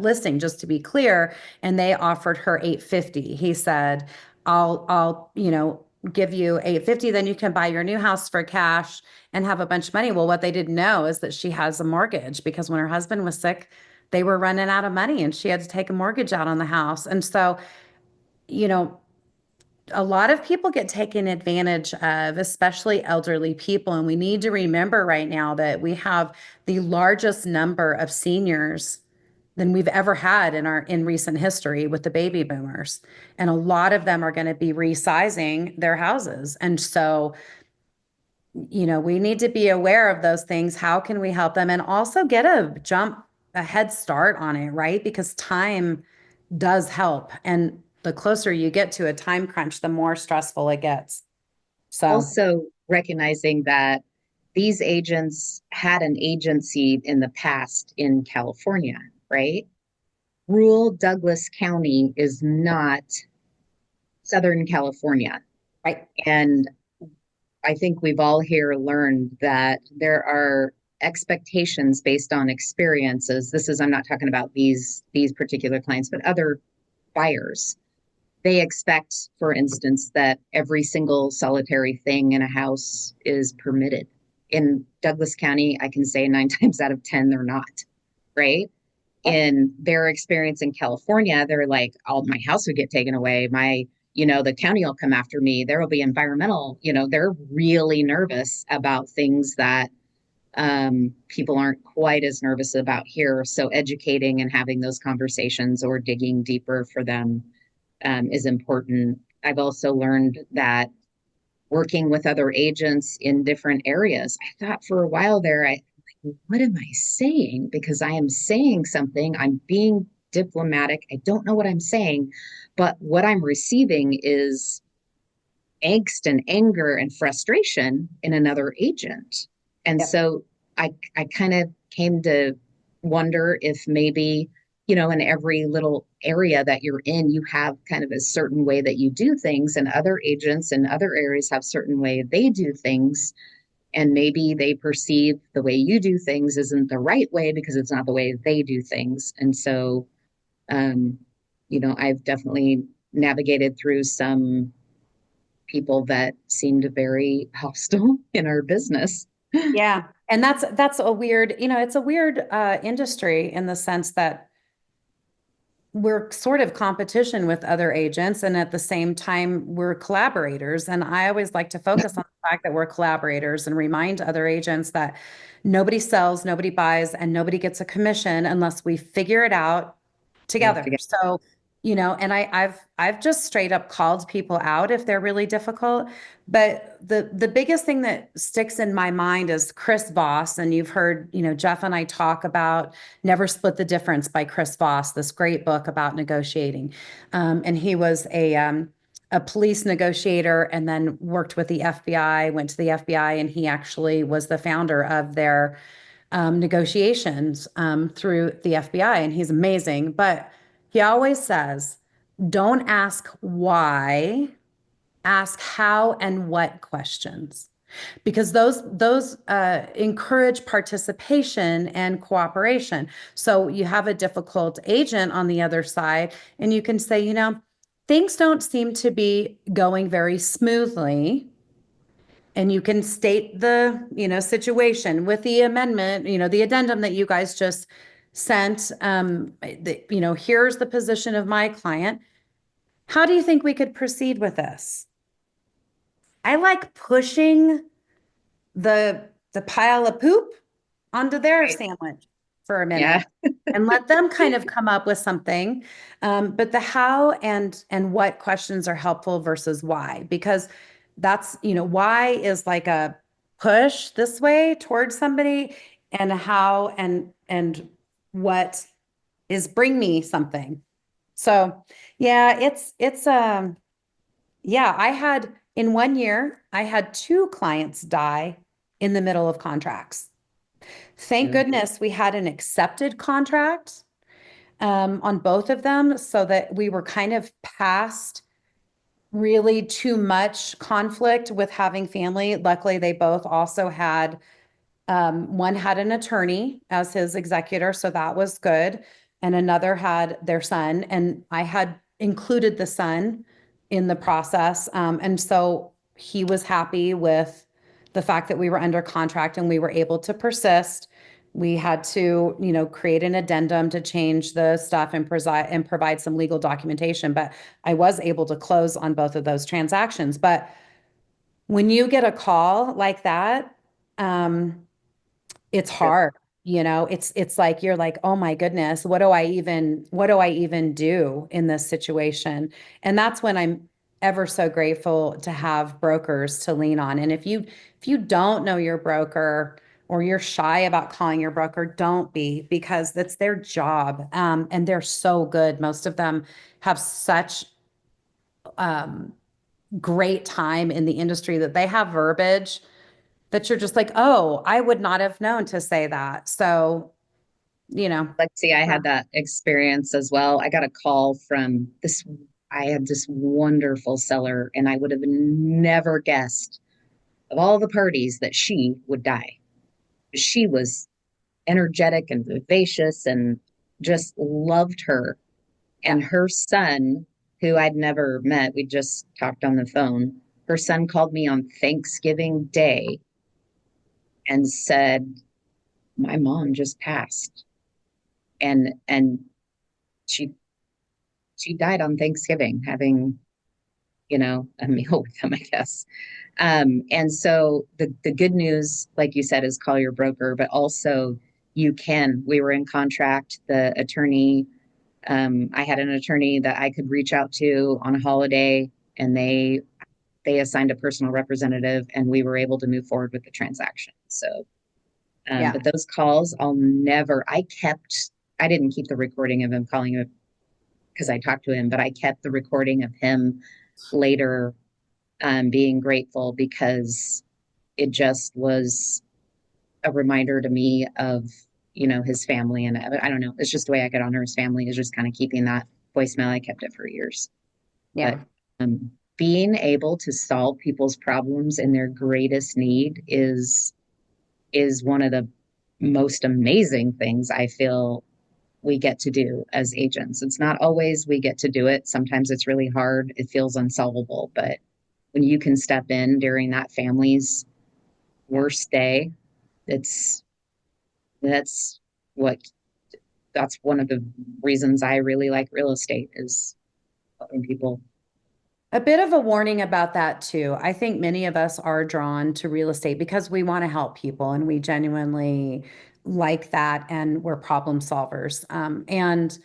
listing, just to be clear. And they offered her $850. He said, I'll give you $850, then you can buy your new house for cash and have a bunch of money. Well, what they didn't know is that she has a mortgage, because when her husband was sick, they were running out of money and she had to take a mortgage out on the house. And so, a lot of people get taken advantage of, especially elderly people. And we need to remember right now that we have the largest number of seniors than we've ever had in recent history with the baby boomers. And a lot of them are going to be resizing their houses. And so, we need to be aware of those things. How can we help them? And also get a head start on it, right? Because time does help. And the closer you get to a time crunch, the more stressful it gets. So Also recognizing that these agents had an agency in the past in California, right? Rural Douglas County is not Southern California. right. And I think we've all here learned that there are expectations based on experiences. I'm not talking about these particular clients, but other buyers. They expect, for instance, that every single solitary thing in a house is permitted. In Douglas County, I can say 9 times out of 10, they're not, right? In their experience in California, they're like, oh, my house would get taken away. The county will come after me. There will be environmental, they're really nervous about things that people aren't quite as nervous about here. So educating and having those conversations or digging deeper for them is important. I've also learned that working with other agents in different areas, I thought for a while there, what am I saying? Because I am saying something, I'm being diplomatic, I don't know what I'm saying, but what I'm receiving is angst and anger and frustration in another agent. And Yep. so I kind of came to wonder if maybe, in every little area that you're in, you have kind of a certain way that you do things, and other agents in other areas have certain way they do things. And maybe they perceive the way you do things isn't the right way because it's not the way they do things. And so, um, I've definitely navigated through some people that seemed very hostile in our business. Yeah. And that's a weird, it's a weird industry in the sense that we're sort of competition with other agents, and at the same time we're collaborators. And I always like to focus on the fact that we're collaborators and remind other agents that nobody sells, nobody buys, and nobody gets a commission unless we figure it out Work together. together. So, and I've just straight up called people out if they're really difficult. But the biggest thing that sticks in my mind is Chris Voss. And you've heard, Jeff and I talk about Never Split the Difference by Chris Voss, this great book about negotiating. And he was a police negotiator and then worked with the FBI, went to the FBI, and he actually was the founder of their negotiations through the FBI. And he's amazing. But he always says, don't ask why, ask how and what questions, because those encourage participation and cooperation. So you have a difficult agent on the other side, and you can say, things don't seem to be going very smoothly. And you can state the, situation with the amendment, the addendum that you guys just sent. Here's the position of my client. How do you think we could proceed with this? I like pushing the pile of poop onto their Right. sandwich for a Yeah. minute and let them kind of come up with something. But the how and what questions are helpful versus why, because that's, why is like a push this way towards somebody, and how and what is bring me something. So yeah, yeah, in 1 year, I had 2 clients die in the middle of contracts. Thank Yeah. goodness we had an accepted contract on both of them so that we were kind of past really too much conflict with having family. Luckily, they both also had one had an attorney as his executor, so that was good. And another had their son, and I had included the son in the process. And so he was happy with the fact that we were under contract and we were able to persist. We had to, create an addendum to change the stuff and provide some legal documentation. But I was able to close on both of those transactions. But when you get a call like that, it's hard, it's like you're like, oh my goodness, what do I even do in this situation? And that's when I'm ever so grateful to have brokers to lean on. And if you don't know your broker, or you're shy about calling your broker, don't be, because that's their job. And they're so good. Most of them have such um, great time in the industry that they have verbiage that you're just like, oh, I would not have known to say that. So, you know, Lexi, I yeah. had that experience as well. I got a call from this. I had this wonderful seller, and I would have never guessed of all the parties that she would die. She was energetic and vivacious and just loved her. Yeah. And her son, who I'd never met, we just talked on the phone. Her son called me on Thanksgiving Day and said, "My mom just passed." And she she died on Thanksgiving having, a meal with them, I guess. And so the good news, like you said, is call your broker, but also we were in contract. The attorney, I had an attorney that I could reach out to on a holiday, and they assigned a personal representative, and we were able to move forward with the transaction. So, Yeah. but those calls, I didn't keep the recording of him calling him because I talked to him, but I kept the recording of him later, being grateful because it just was a reminder to me of, his family. And I don't know, it's just the way I could honor his family is just kind of keeping that voicemail. I kept it for years. But Yeah. being able to solve people's problems in their greatest need is one of the most amazing things I feel we get to do as agents. It's not always we get to do it. Sometimes it's really hard. It feels unsolvable. But when you can step in during that family's worst day, it's that's what that's one of the reasons I really like real estate is helping people. A bit of a warning about that too. I think many of us are drawn to real estate because we want to help people and we genuinely like that and we're problem solvers. And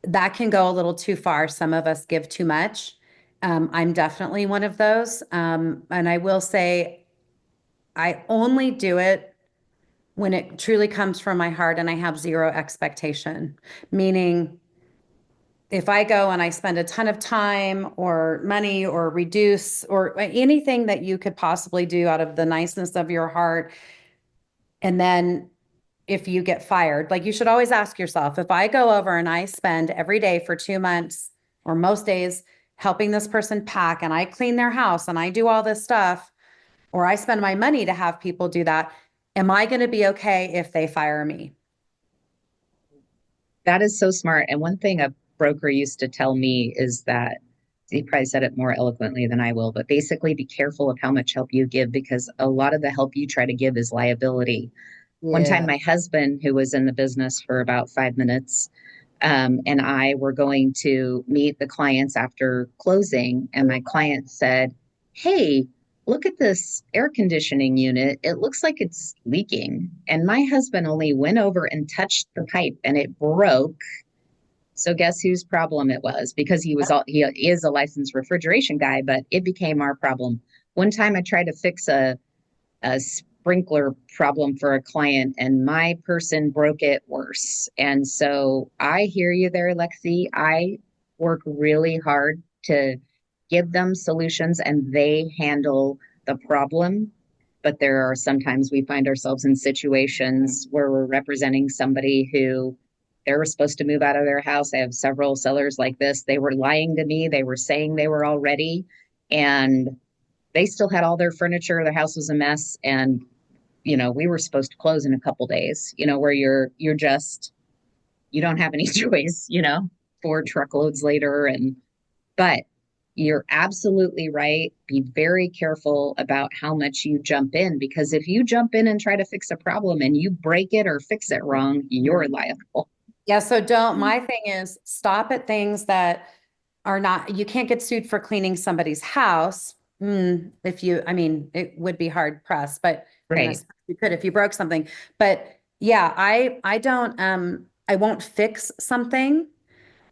that can go a little too far. Some of us give too much. I'm definitely one of those. And I will say, I only do it when it truly comes from my heart and I have zero expectation, meaning if I go and I spend a ton of time or money or reduce or anything that you could possibly do out of the niceness of your heart, and then if you get fired, like you should always ask yourself, if I go over and I spend every day for 2 months or most days helping this person pack and I clean their house and I do all this stuff, or I spend my money to have people do that, am I going to be okay if they fire me? That is so smart. And one thing a broker used to tell me is that he probably said it more eloquently than I will, but basically be careful of how much help you give because a lot of the help you try to give is liability. One time, Yeah. my husband, who was in the business for about 5 minutes, and I were going to meet the clients after closing, and my client said, "Hey, look at this air conditioning unit. It looks like it's leaking." And my husband only went over and touched the pipe and it broke. So guess whose problem it was? Because he is a licensed refrigeration guy, but it became our problem. One time I tried to fix a sprinkler problem for a client and my person broke it worse. And so I hear you there, Lexi. I work really hard to give them solutions and they handle the problem. But there are sometimes we find ourselves in situations where we're representing somebody who they were supposed to move out of their house. I have several sellers like this. They were lying to me. They were saying they were all ready and they still had all their furniture. Their house was a mess. And we were supposed to close in a couple days, where you're just, you don't have any choice, 4 truckloads later. But you're absolutely right. Be very careful about how much you jump in, because if you jump in and try to fix a problem and you break it or fix it wrong, you're liable. Yeah. So my thing is stop at things that are not, you can't get sued for cleaning somebody's house. I mean, it would be hard pressed, but and I Right. suppose you could if you broke something. But yeah, I don't, I won't fix something.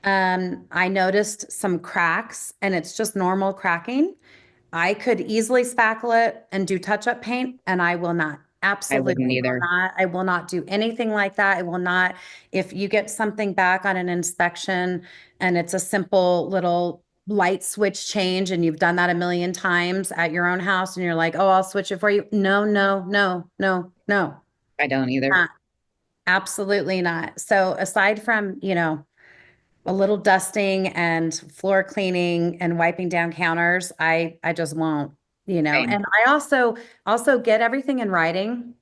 I noticed some cracks and it's just normal cracking. I could easily spackle it and do touch-up paint, and I will not. I Absolutely wouldn't will either. not. I will not do anything like that. I will not. If you get something back on an inspection and it's a simple little light switch change and you've done that a million times at your own house and you're like, oh, I'll switch it for you. No, no, no, no, no. I don't either. Absolutely not. So aside from, a little dusting and floor cleaning and wiping down counters, I just won't, Right. And I also get everything in writing.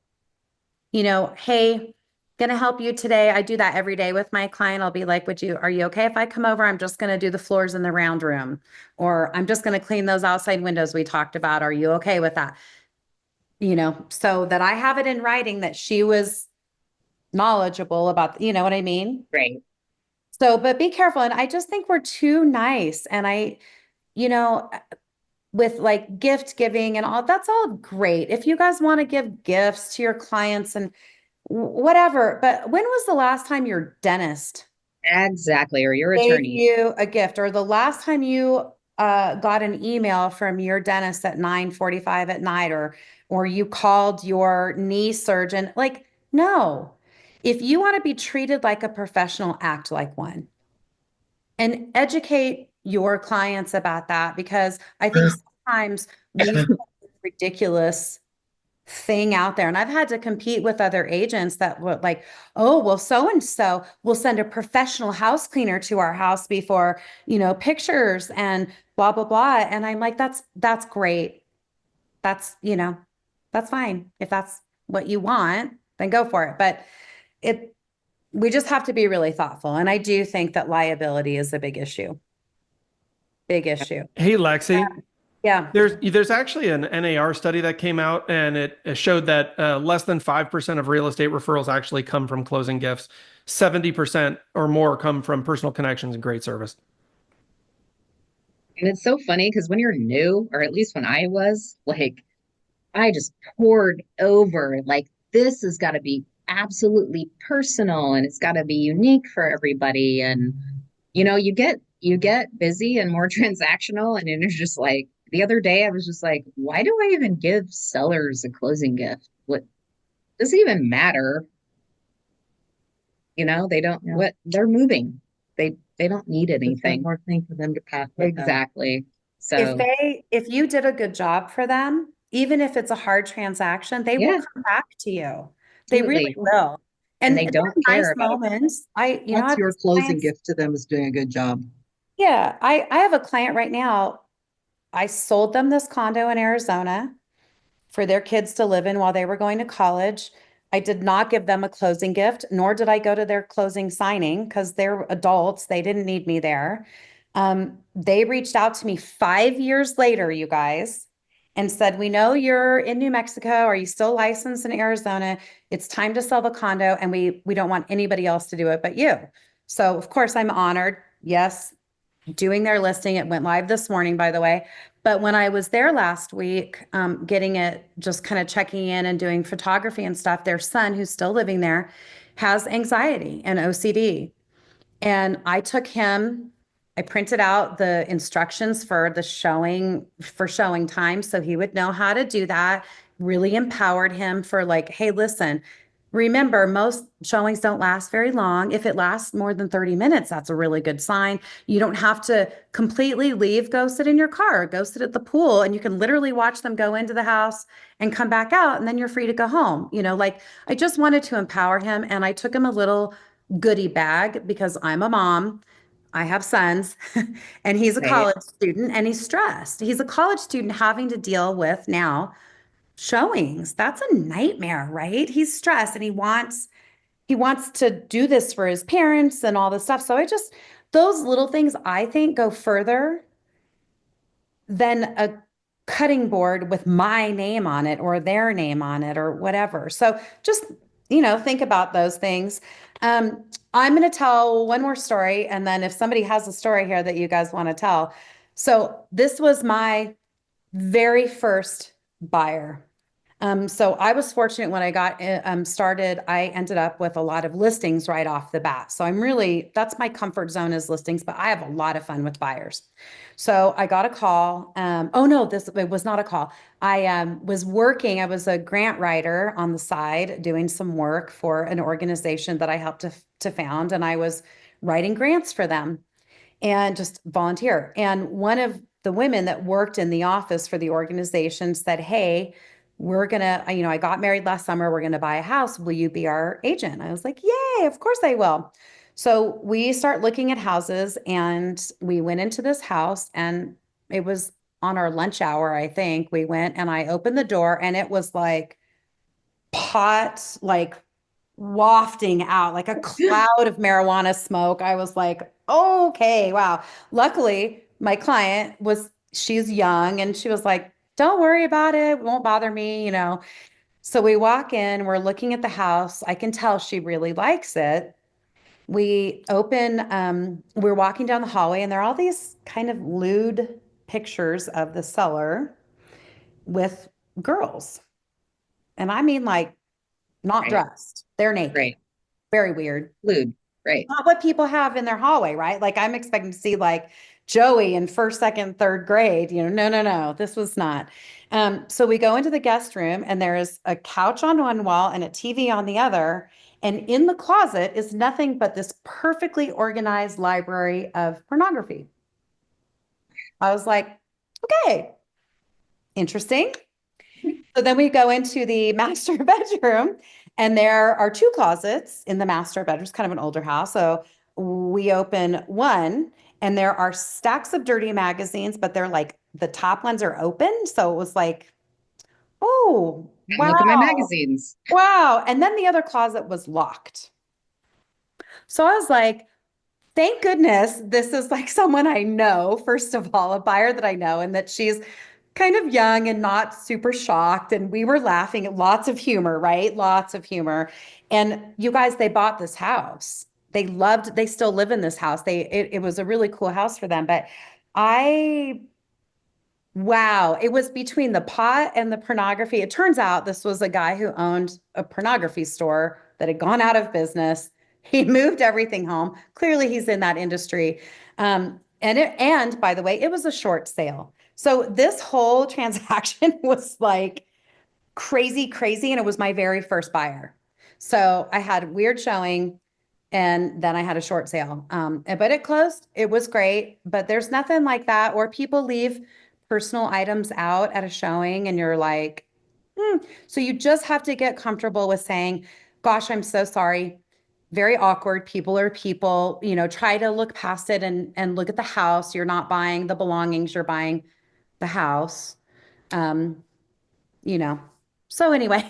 Hey, gonna help you today. I do that every day with my client. I'll be like, are you okay if I come over? I'm just gonna do the floors in the round room, or I'm just gonna clean those outside windows we talked about. Are you okay with that? So that I have it in writing that she was knowledgeable about, you know what I mean? Right. So, but be careful. And I just think we're too nice. And you know, with like gift giving and all, that's all great. If you guys want to give gifts to your clients and whatever, but when was the last time your dentist Exactly. Or your gave attorney. you a gift, or the last time you got an email from your dentist at 9:45 at night, or you called your knee surgeon? Like, no. If you want to be treated like a professional, act like one. And educate your clients about that, because I think sometimes we say ridiculous thing out there. And I've had to compete with other agents that were like, oh, well, so and so will send a professional house cleaner to our house before, pictures and blah, blah, blah. And I'm like, that's great. That's, that's fine. If that's what you want, then go for it. But we just have to be really thoughtful. And I do think that liability is a big issue. Big issue. Hey, Lexi. Yeah. There's actually an NAR study that came out, and it showed that less than 5% of real estate referrals actually come from closing gifts. 70% or more come from personal connections and great service. And it's so funny because when you're new, or at least when I was, like, I just poured over, like, this has got to be absolutely personal and it's got to be unique for everybody. And, you get busy and more transactional, and you're just like, the other day I was just like, why do I even give sellers a closing gift? What does it even matter? They don't, Yeah. what they're moving. They don't need Just one anything. more thing for them to pass with them. Exactly. So If you did a good job for them, even if it's a hard transaction, they will yeah, come back to you. They really absolutely. will. And they they're don't nice care about moments. That's have your these closing clients- gift to them is doing a good job. Yeah, I have a client right now. I sold them this condo in Arizona for their kids to live in while they were going to college. I did not give them a closing gift, nor did I go to their closing signing because they're adults. They didn't need me there. They reached out to me 5 years later, you guys, and said, we know you're in New Mexico. Are you still licensed in Arizona? It's time to sell the condo, and we don't want anybody else to do it but you. So, of course, I'm honored. Yes, doing their listing. It went live this morning, by the way. But when I was there last week, getting it, just kind of checking in and doing photography and stuff, their son, who's still living there, has anxiety and OCD. And I took him, I printed out the instructions for showing time so he would know how to do that. Really empowered him for like, hey, listen, remember, most showings don't last very long. If it lasts more than 30 minutes, that's a really good sign. You don't have to completely leave, go sit in your car, go sit at the pool, and you can literally watch them go into the house and come back out, and then you're free to go home. Like I just wanted to empower him, and I took him a little goodie bag because I'm a mom. I have sons and he's a Right. college student and he's stressed. He's a college student having to deal with now showings. That's a nightmare, right? He's stressed and he wants to do this for his parents and all this stuff. So those little things I think go further than a cutting board with my name on it or their name on it or whatever. So just, think about those things. I'm going to tell one more story. And then if somebody has a story here that you guys want to tell. So this was my very first buyer. So I was fortunate when I got started, I ended up with a lot of listings right off the bat. So that's my comfort zone is listings, but I have a lot of fun with buyers. So I got a call. Oh no, it was not a call. I was a grant writer on the side doing some work for an organization that I helped to found, and I was writing grants for them and just volunteer. And one of the women that worked in the office for the organization said, hey, I got married last summer. We're going to buy a house. Will you be our agent? I was like, yay, of course I will. So we start looking at houses and we went into this house and it was on our lunch hour, I think. We went and I opened the door and it was like pot, like wafting out like a cloud of marijuana smoke. I was like, okay, wow. Luckily, my client she's young and she was like, don't worry about it. It won't bother me. So we walk in, we're looking at the house. I can tell she really likes it. We're walking down the hallway and there are all these kind of lewd pictures of the seller with girls. And I mean, like, not Right. dressed. They're naked. Right. Very weird. Lewd. Right. Not what people have in their hallway, right? Like I'm expecting to see like Joey in first, second, third grade, no, this was not. So we go into the guest room and there is a couch on one wall and a TV on the other. And in the closet is nothing but this perfectly organized library of pornography. I was like, okay, interesting. So then we go into the master bedroom, and there are two closets in the master bedroom. It's kind of an older house. So we open one, and there are stacks of dirty magazines, but they're like the top ones are open. So it was like, oh, wow, Look at my magazines. wow. And then the other closet was locked. So I was like, thank goodness this is like someone I know, first of all, a buyer that I know, and that she's kind of young and not super shocked. And we were laughing, lots of humor, right? Lots of humor. And you guys, they bought this house. They still live in this house. It was a really cool house for them. But I, wow, it was between the pot and the pornography. It turns out this was a guy who owned a pornography store that had gone out of business. He moved everything home. Clearly, he's in that industry. And by the way, it was a short sale. So this whole transaction was like crazy, crazy. And it was my very first buyer. So I had weird showing, and then I had a short sale. But it closed. It was great. But there's nothing like that. Or people leave personal items out at a showing, and you're like, So you just have to get comfortable with saying, gosh, I'm so sorry. Very awkward. People are people, try to look past it and look at the house. You're not buying the belongings, you're buying the house. Um, you know. So anyway,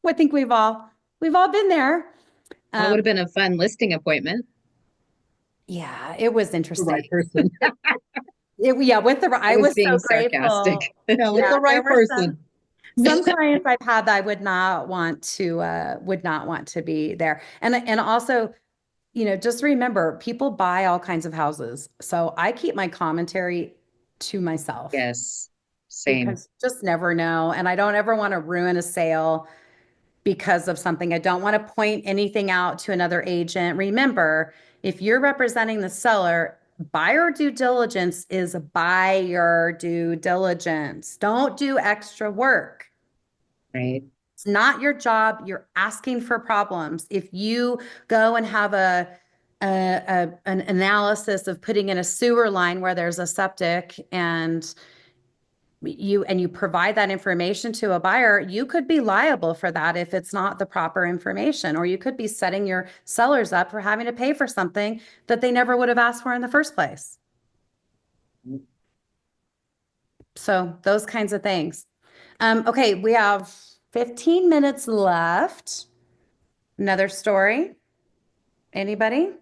I think we've all been there. Well, it would have been a fun listing appointment. Yeah, it was The interesting. right person. Yeah, I was being so grateful. sarcastic. Yeah, with the right there were person. some clients I've had that I would not want to be there. And also, just remember, people buy all kinds of houses. So I keep my commentary to myself. Yes, same. Because you just never know. And I don't ever want to ruin a sale because of something. I don't want to point anything out to another agent. Remember, if you're representing the seller, buyer due diligence is buyer due diligence. Don't do extra work. Right. It's not your job. You're asking for problems. If you go and have an analysis of putting in a sewer line where there's a septic, and you provide that information to a buyer, you could be liable for that if it's not the proper information, or you could be setting your sellers up for having to pay for something that they never would have asked for in the first place. So those kinds of things. Okay, we have 15 minutes left. Another story. Anybody?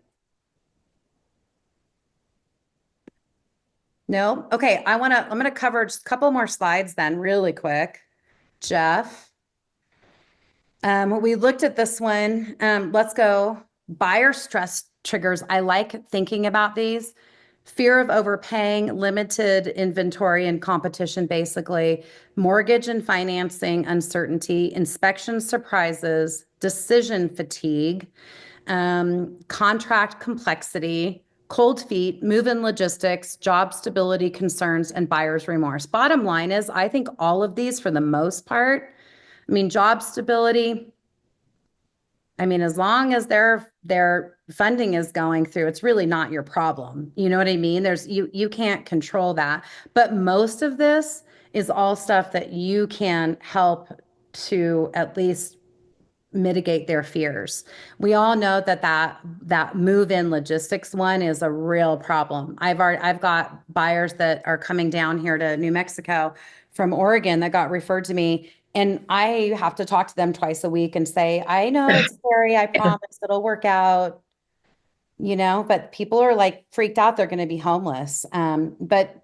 No? Okay, I'm gonna cover just a couple more slides then really quick. Jeff. We looked at this one. Let's go. Buyer stress triggers. I like thinking about these. Fear of overpaying, limited inventory and competition, basically, mortgage and financing uncertainty, inspection surprises, decision fatigue, contract complexity, cold feet, move-in logistics, job stability concerns, and buyer's remorse. Bottom line is, I think all of these, for the most part, job stability, as long as their funding is going through, it's really not your problem. You know what I mean? You can't control that. But most of this is all stuff that you can help to at least mitigate their fears. We all know that move-in logistics one is a real problem. I've got buyers that are coming down here to New Mexico from Oregon that got referred to me, and I have to talk to them twice a week and say, I know it's scary, I promise it'll work out, but people are like freaked out they're going to be homeless. But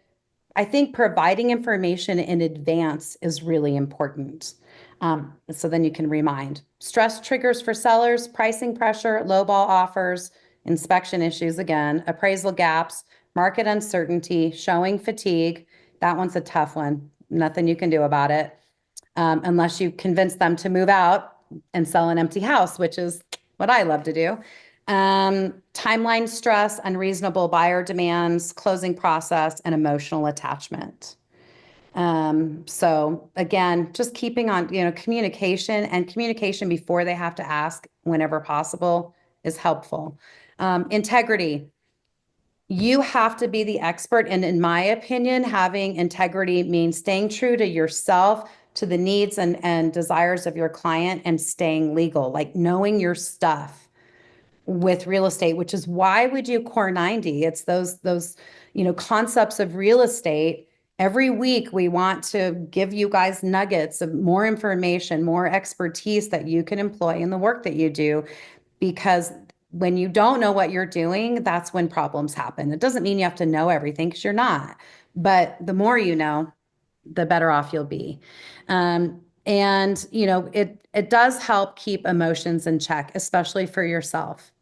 I think providing information in advance is really important. So then you can remind. Stress triggers for sellers, pricing pressure, lowball offers, inspection issues again, appraisal gaps, market uncertainty, showing fatigue. That one's a tough one. Nothing you can do about it. Unless you convince them to move out and sell an empty house, which is what I love to do. Timeline stress, unreasonable buyer demands, closing process, and emotional attachment. So again, just keeping on, communication before they have to ask whenever possible is helpful. Integrity. You have to be the expert. And in my opinion, having integrity means staying true to yourself, to the needs and desires of your client and staying legal, like knowing your stuff with real estate, which is why we do Core 90. It's those concepts of real estate. Every week we want to give you guys nuggets of more information, more expertise that you can employ in the work that you do, because when you don't know what you're doing, that's when problems happen. It doesn't mean you have to know everything, because you're not, but the more you know, the better off you'll be. And it does help keep emotions in check, especially for yourself.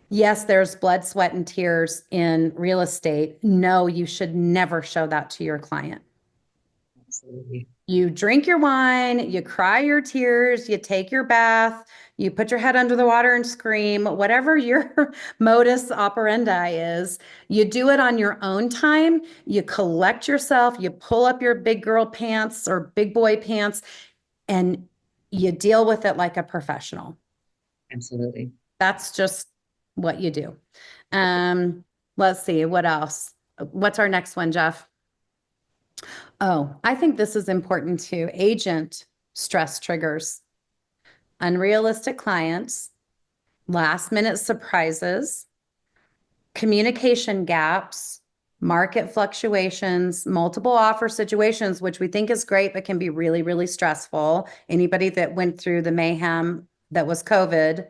Yes, there's blood, sweat, and tears in real estate. No, you should never show that to your client. Absolutely. You drink your wine, you cry your tears, you take your bath, you put your head under the water and scream, whatever your modus operandi is, you do it on your own time. You collect yourself, you pull up your big girl pants or big boy pants, and you deal with it like a professional. Absolutely. That's just what you do. Let's see, what else? What's our next one, Jeff? Oh, I think this is important too. Agent stress triggers, unrealistic clients, last minute surprises, communication gaps, market fluctuations, multiple offer situations, which we think is great, but can be really, really stressful. Anybody that went through the mayhem that was COVID,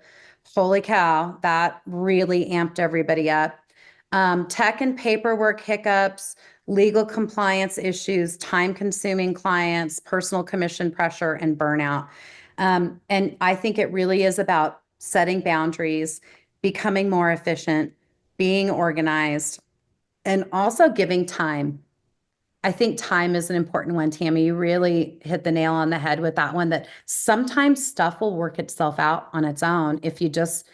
holy cow, that really amped everybody up. Tech and paperwork hiccups, legal compliance issues, time-consuming clients, personal commission pressure, and burnout. And I think it really is about setting boundaries, becoming more efficient, being organized, and also giving time. I think time is an important one, Tammi. You really hit the nail on the head with that one, that sometimes stuff will work itself out on its own if you just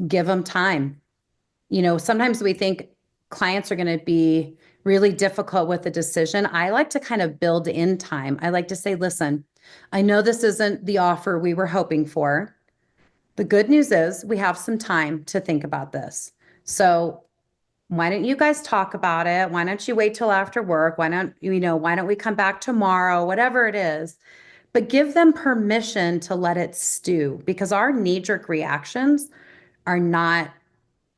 give them time. Sometimes we think clients are going to be really difficult with a decision. I like to kind of build in time. I like to say, listen, I know this isn't the offer we were hoping for. The good news is we have some time to think about this. So why don't you guys talk about it? Why don't you wait till after work? Why don't we come back tomorrow? Whatever it is, but give them permission to let it stew, because our knee-jerk reactions are not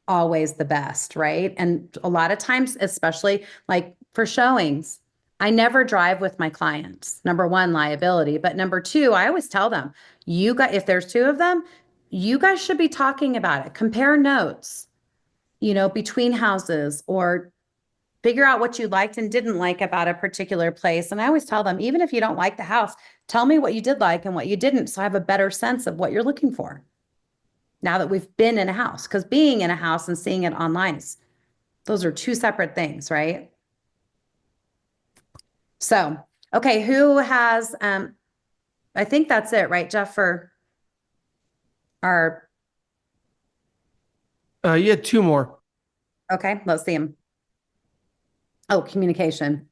always the best, right? And a lot of times, especially like for showings, I never drive with my clients. Number one, liability. But number two, I always tell them, if there's two of them, you guys should be talking about it. Compare notes, between houses, or figure out what you liked and didn't like about a particular place. And I always tell them, even if you don't like the house, tell me what you did like and what you didn't, so I have a better sense of what you're looking for now that we've been in a house. Because being in a house and seeing it online, those are two separate things, right? So, okay, who has, I think that's it, right, Jeff, for our, You had two more. okay, let's see them. Oh, communication.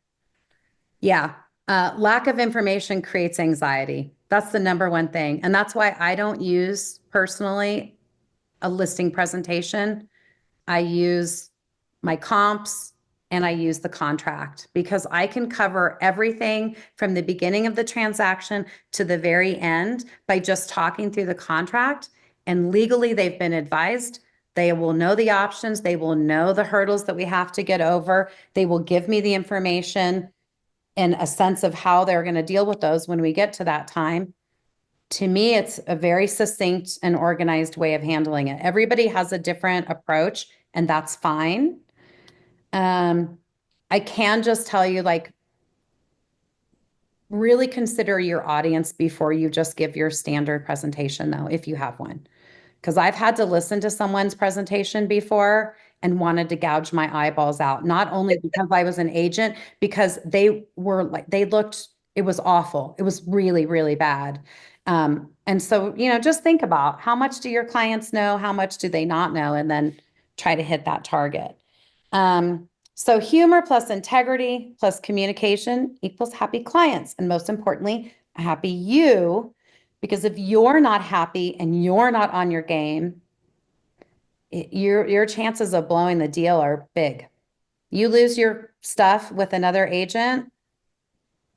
Yeah. Lack of information creates anxiety. That's the number one thing. And that's why I don't use personally a listing presentation. I use my comps and I use the contract, because I can cover everything from the beginning of the transaction to the very end by just talking through the contract. And legally, they've been advised. They will know the options. They will know the hurdles that we have to get over. They will give me the information and a sense of how they're going to deal with those when we get to that time. To me, it's a very succinct and organized way of handling it. Everybody has a different approach, and that's fine. I can just tell you, like, really consider your audience before you just give your standard presentation, though, if you have one. Because I've had to listen to someone's presentation before and wanted to gouge my eyeballs out, not only because I was an agent, because it was awful. It was really, really bad. And so, just think about, how much do your clients know? How much do they not know? And then try to hit that target. So humor plus integrity plus communication equals happy clients. And most importantly, a happy you. Because if you're not happy and you're not on your game, your chances of blowing the deal are big. You lose your stuff with another agent,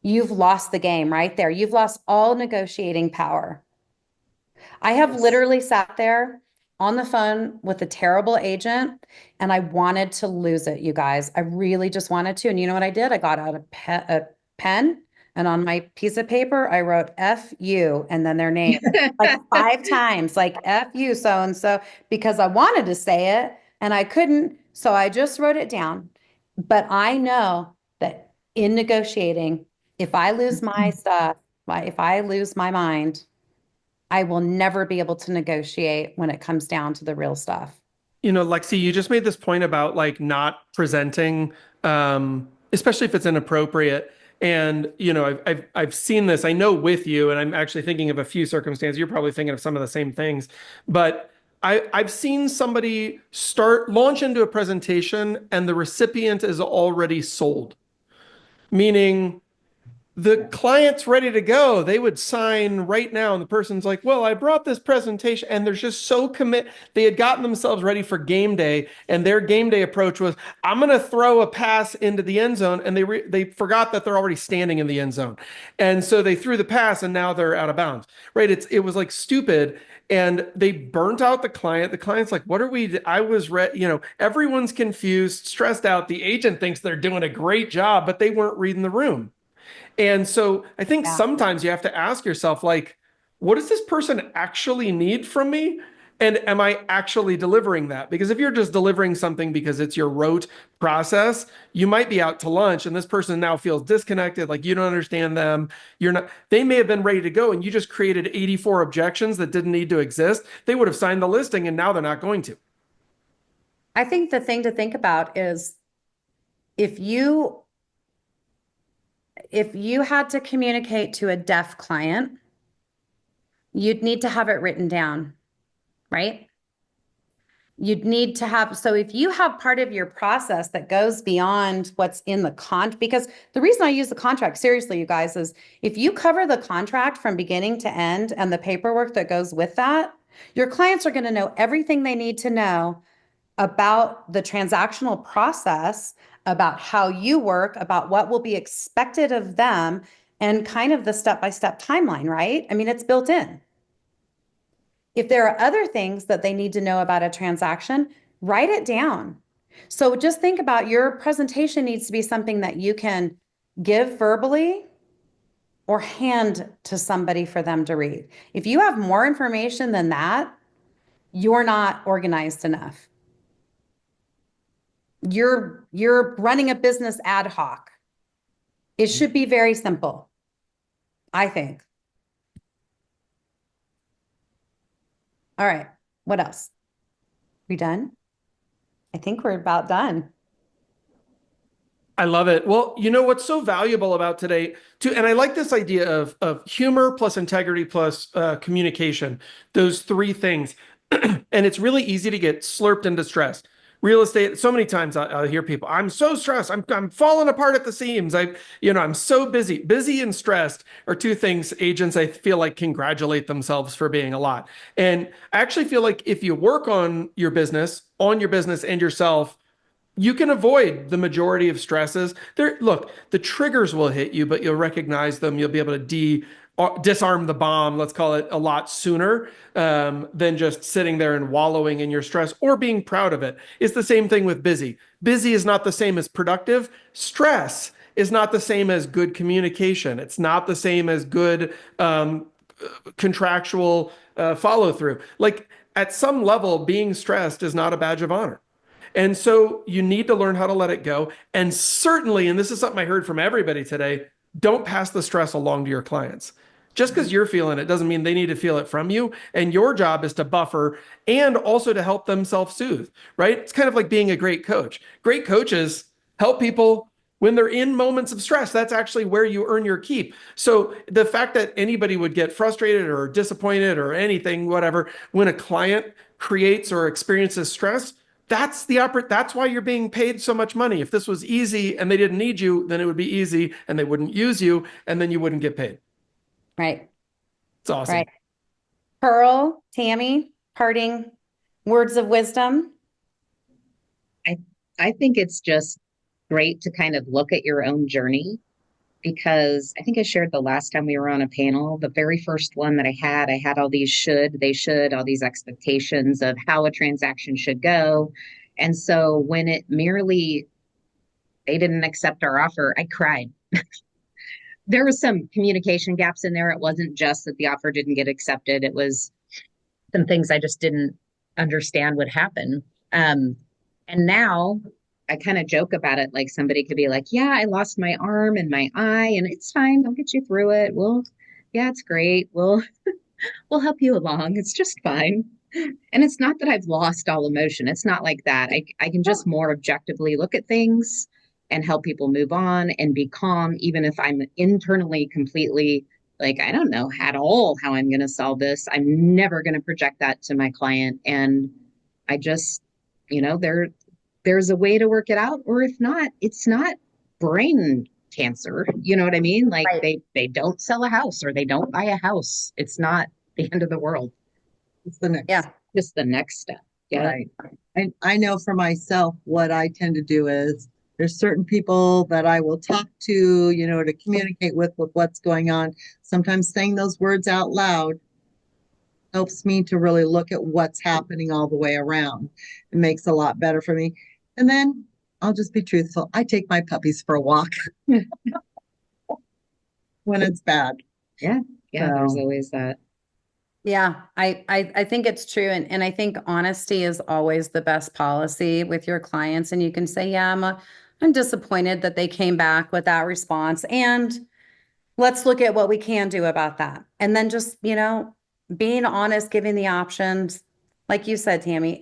you've lost the game right there. You've lost all negotiating power. I have Yes. literally sat there on the phone with a terrible agent and I wanted to lose it, you guys. I really just wanted to. And you know what I did? I got out a pen and on my piece of paper, I wrote F you and then their name like 5 times, like F you so and so, because I wanted to say it and I couldn't. So I just wrote it down. But I know that in negotiating, if I lose my stuff, if I lose my mind, I will never be able to negotiate when it comes down to the real stuff. Lexi, you just made this point about like not presenting, especially if it's inappropriate. And I've seen this. I know with you, and I'm actually thinking of a few circumstances. You're probably thinking of some of the same things, but I've seen somebody launch into a presentation, and the recipient is already sold, meaning the client's ready to go. They would sign right now. And the person's like, well, I brought this presentation. And they're just so they had gotten themselves ready for game day. And their game day approach was, I'm going to throw a pass into the end zone. And they forgot that they're already standing in the end zone. And so they threw the pass and now they're out of bounds, right? It was like stupid. And they burnt out the client. The client's like, what are we? I was everyone's confused, stressed out. The agent thinks they're doing a great job, but they weren't reading the room. And so I think Yeah. sometimes you have to ask yourself, like, what does this person actually need from me? And am I actually delivering that? Because if you're just delivering something because it's your rote process, you might be out to lunch and this person now feels disconnected, like you don't understand them. They may have been ready to go and you just created 84 objections that didn't need to exist. They would have signed the listing and now they're not going to. I think the thing to think about is if you had to communicate to a deaf client, you'd need to have it written down, right? You'd need to have, so if you have part of your process that goes beyond what's in the because the reason I use the contract, seriously, you guys, is if you cover the contract from beginning to end and the paperwork that goes with that, your clients are going to know everything they need to know about the transactional process, about how you work, about what will be expected of them, and kind of the step-by-step timeline, right? I mean, it's built in. If there are other things that they need to know about a transaction, write it down. So just think about your presentation needs to be something that you can give verbally or hand to somebody for them to read. If you have more information than that, you're not organized enough. You're running a business ad hoc. It should be very simple, I think. All right, what else? We done? I think we're about done. I love it. Well, you know what's so valuable about today too, and I like this idea of humor plus integrity plus communication, those three things. And it's really easy to get slurped into stress. Real estate, so many times I'll hear people, I'm so stressed. I'm falling apart at the seams. I'm so busy. Busy and stressed are two things agents I feel like congratulate themselves for being a lot. And I actually feel like if you work on your business and yourself, you can avoid the majority of stresses. Look, the triggers will hit you, but you'll recognize them. You'll be able to disarm the bomb, let's call it, a lot sooner than just sitting there and wallowing in your stress or being proud of it. It's the same thing with busy. Busy is not the same as productive. Stress is not the same as good communication. It's not the same as good contractual follow through. Like at some level, being stressed is not a badge of honor. And so you need to learn how to let it go. And certainly, and this is something I heard from everybody today, don't pass the stress along to your clients. Just because you're feeling it doesn't mean they need to feel it from you. And your job is to buffer and also to help them self-soothe, right? It's kind of like being a great coach. Great coaches help people when they're in moments of stress. That's actually where you earn your keep. So the fact that anybody would get frustrated or disappointed or anything, whatever, when a client creates or experiences stress, that's why you're being paid so much money. If this was easy and they didn't need you, then it would be easy and they wouldn't use you and then you wouldn't get paid. Right. It's awesome. Right. Pearl, Tammi, parting words of wisdom. I think it's just great to kind of look at your own journey because I think I shared the last time we were on a panel, the very first one that I had all these they should, all these expectations of how a transaction should go. And so when it merely, they didn't accept our offer, I cried. There was some communication gaps in there. It wasn't just that the offer didn't get accepted. It was some things I just didn't understand would happen. And now I kind of joke about it. Like somebody could be like, yeah, I lost my arm and my eye and it's fine. I'll get you through it. Well, yeah, it's great. We'll help you along. It's just fine. And it's not that I've lost all emotion. It's not like that. I can just more objectively look at things and help people move on and be calm, even if I'm internally completely like, I don't know at all how I'm going to solve this. I'm never going to project that to my client. And I just, there's a way to work it out. Or if not, it's not brain cancer. You know what I mean? Like Right. they don't sell a house or they don't buy a house. It's not the end of the world. It's the next. Yeah. Just the next step. Yeah. Right. And I know for myself, what I tend to do is there's certain people that I will talk to, to communicate with what's going on. Sometimes saying those words out loud helps me to really look at what's happening all the way around. It makes a lot better for me. And then I'll just be truthful. I take my puppies for a walk when it's bad. Yeah. There's So- always that. Yeah, I think it's true. And I think honesty is always the best policy with your clients. And you can say, yeah, I'm disappointed that they came back with that response. And let's look at what we can do about that. And then just, being honest, giving the options, like you said, Tammy,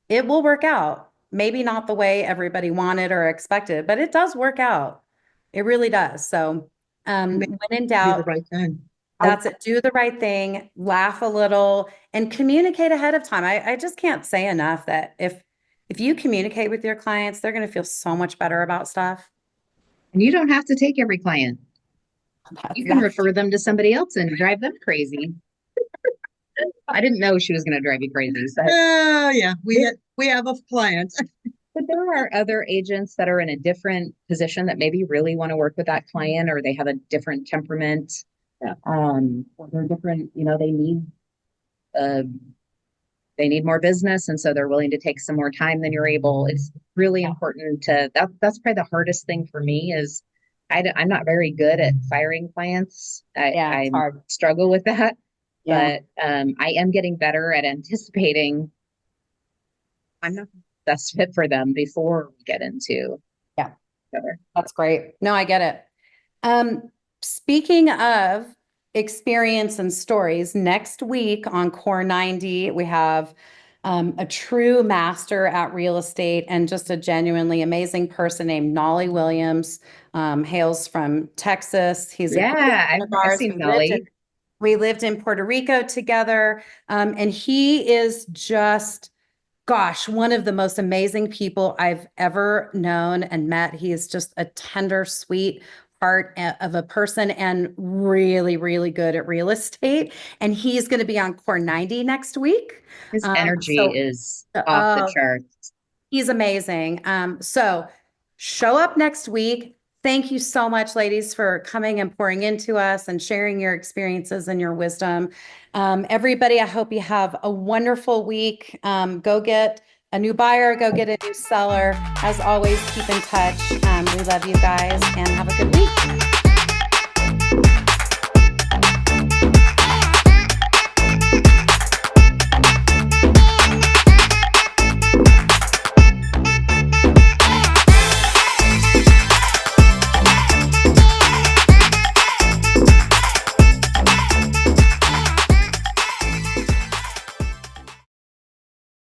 it will work out. Maybe not the way everybody wanted or expected, but it does work out. It really does. So when in Do the doubt, right thing. that's it. Do the right thing, laugh a little, and communicate ahead of time. I just can't say enough that if you communicate with your clients, they're going to feel so much better about stuff. And you don't have to take every client. You can That's- refer them to somebody else and drive them crazy. I didn't know she was going to drive you crazy. So. Oh, yeah. We have a client. But there are other agents that are in a different position that maybe really want to work with that client, or they have a different temperament. Yeah. Or they're different, they need more business. And so they're willing to take some more time than you're able. It's really important that's probably the hardest thing for me is I'm not very good at firing clients. I hard. struggle with that. Yeah. But I am getting better at anticipating I'm not the best fit for them before we get into together. That's great. No, I get it. Speaking of experience and stories, next week on Core 90, we have a true master at real estate and just a genuinely amazing person named Nolly Williams. Hails from Texas. He's a good friend of I've ours. seen Nolly. We lived in Puerto Rico together. And he is just, gosh, one of the most amazing people I've ever known and met. He is just a tender, sweet heart of a person and really, really good at real estate. And he's going to be on Core 90 next week. His energy so- is off the charts. He's amazing. So show up next week. Thank you so much, ladies, for coming and pouring into us and sharing your experiences and your wisdom. Everybody, I hope you have a wonderful week. Go get a new buyer, go get a new seller. As always, keep in touch. We love you guys and have a good week.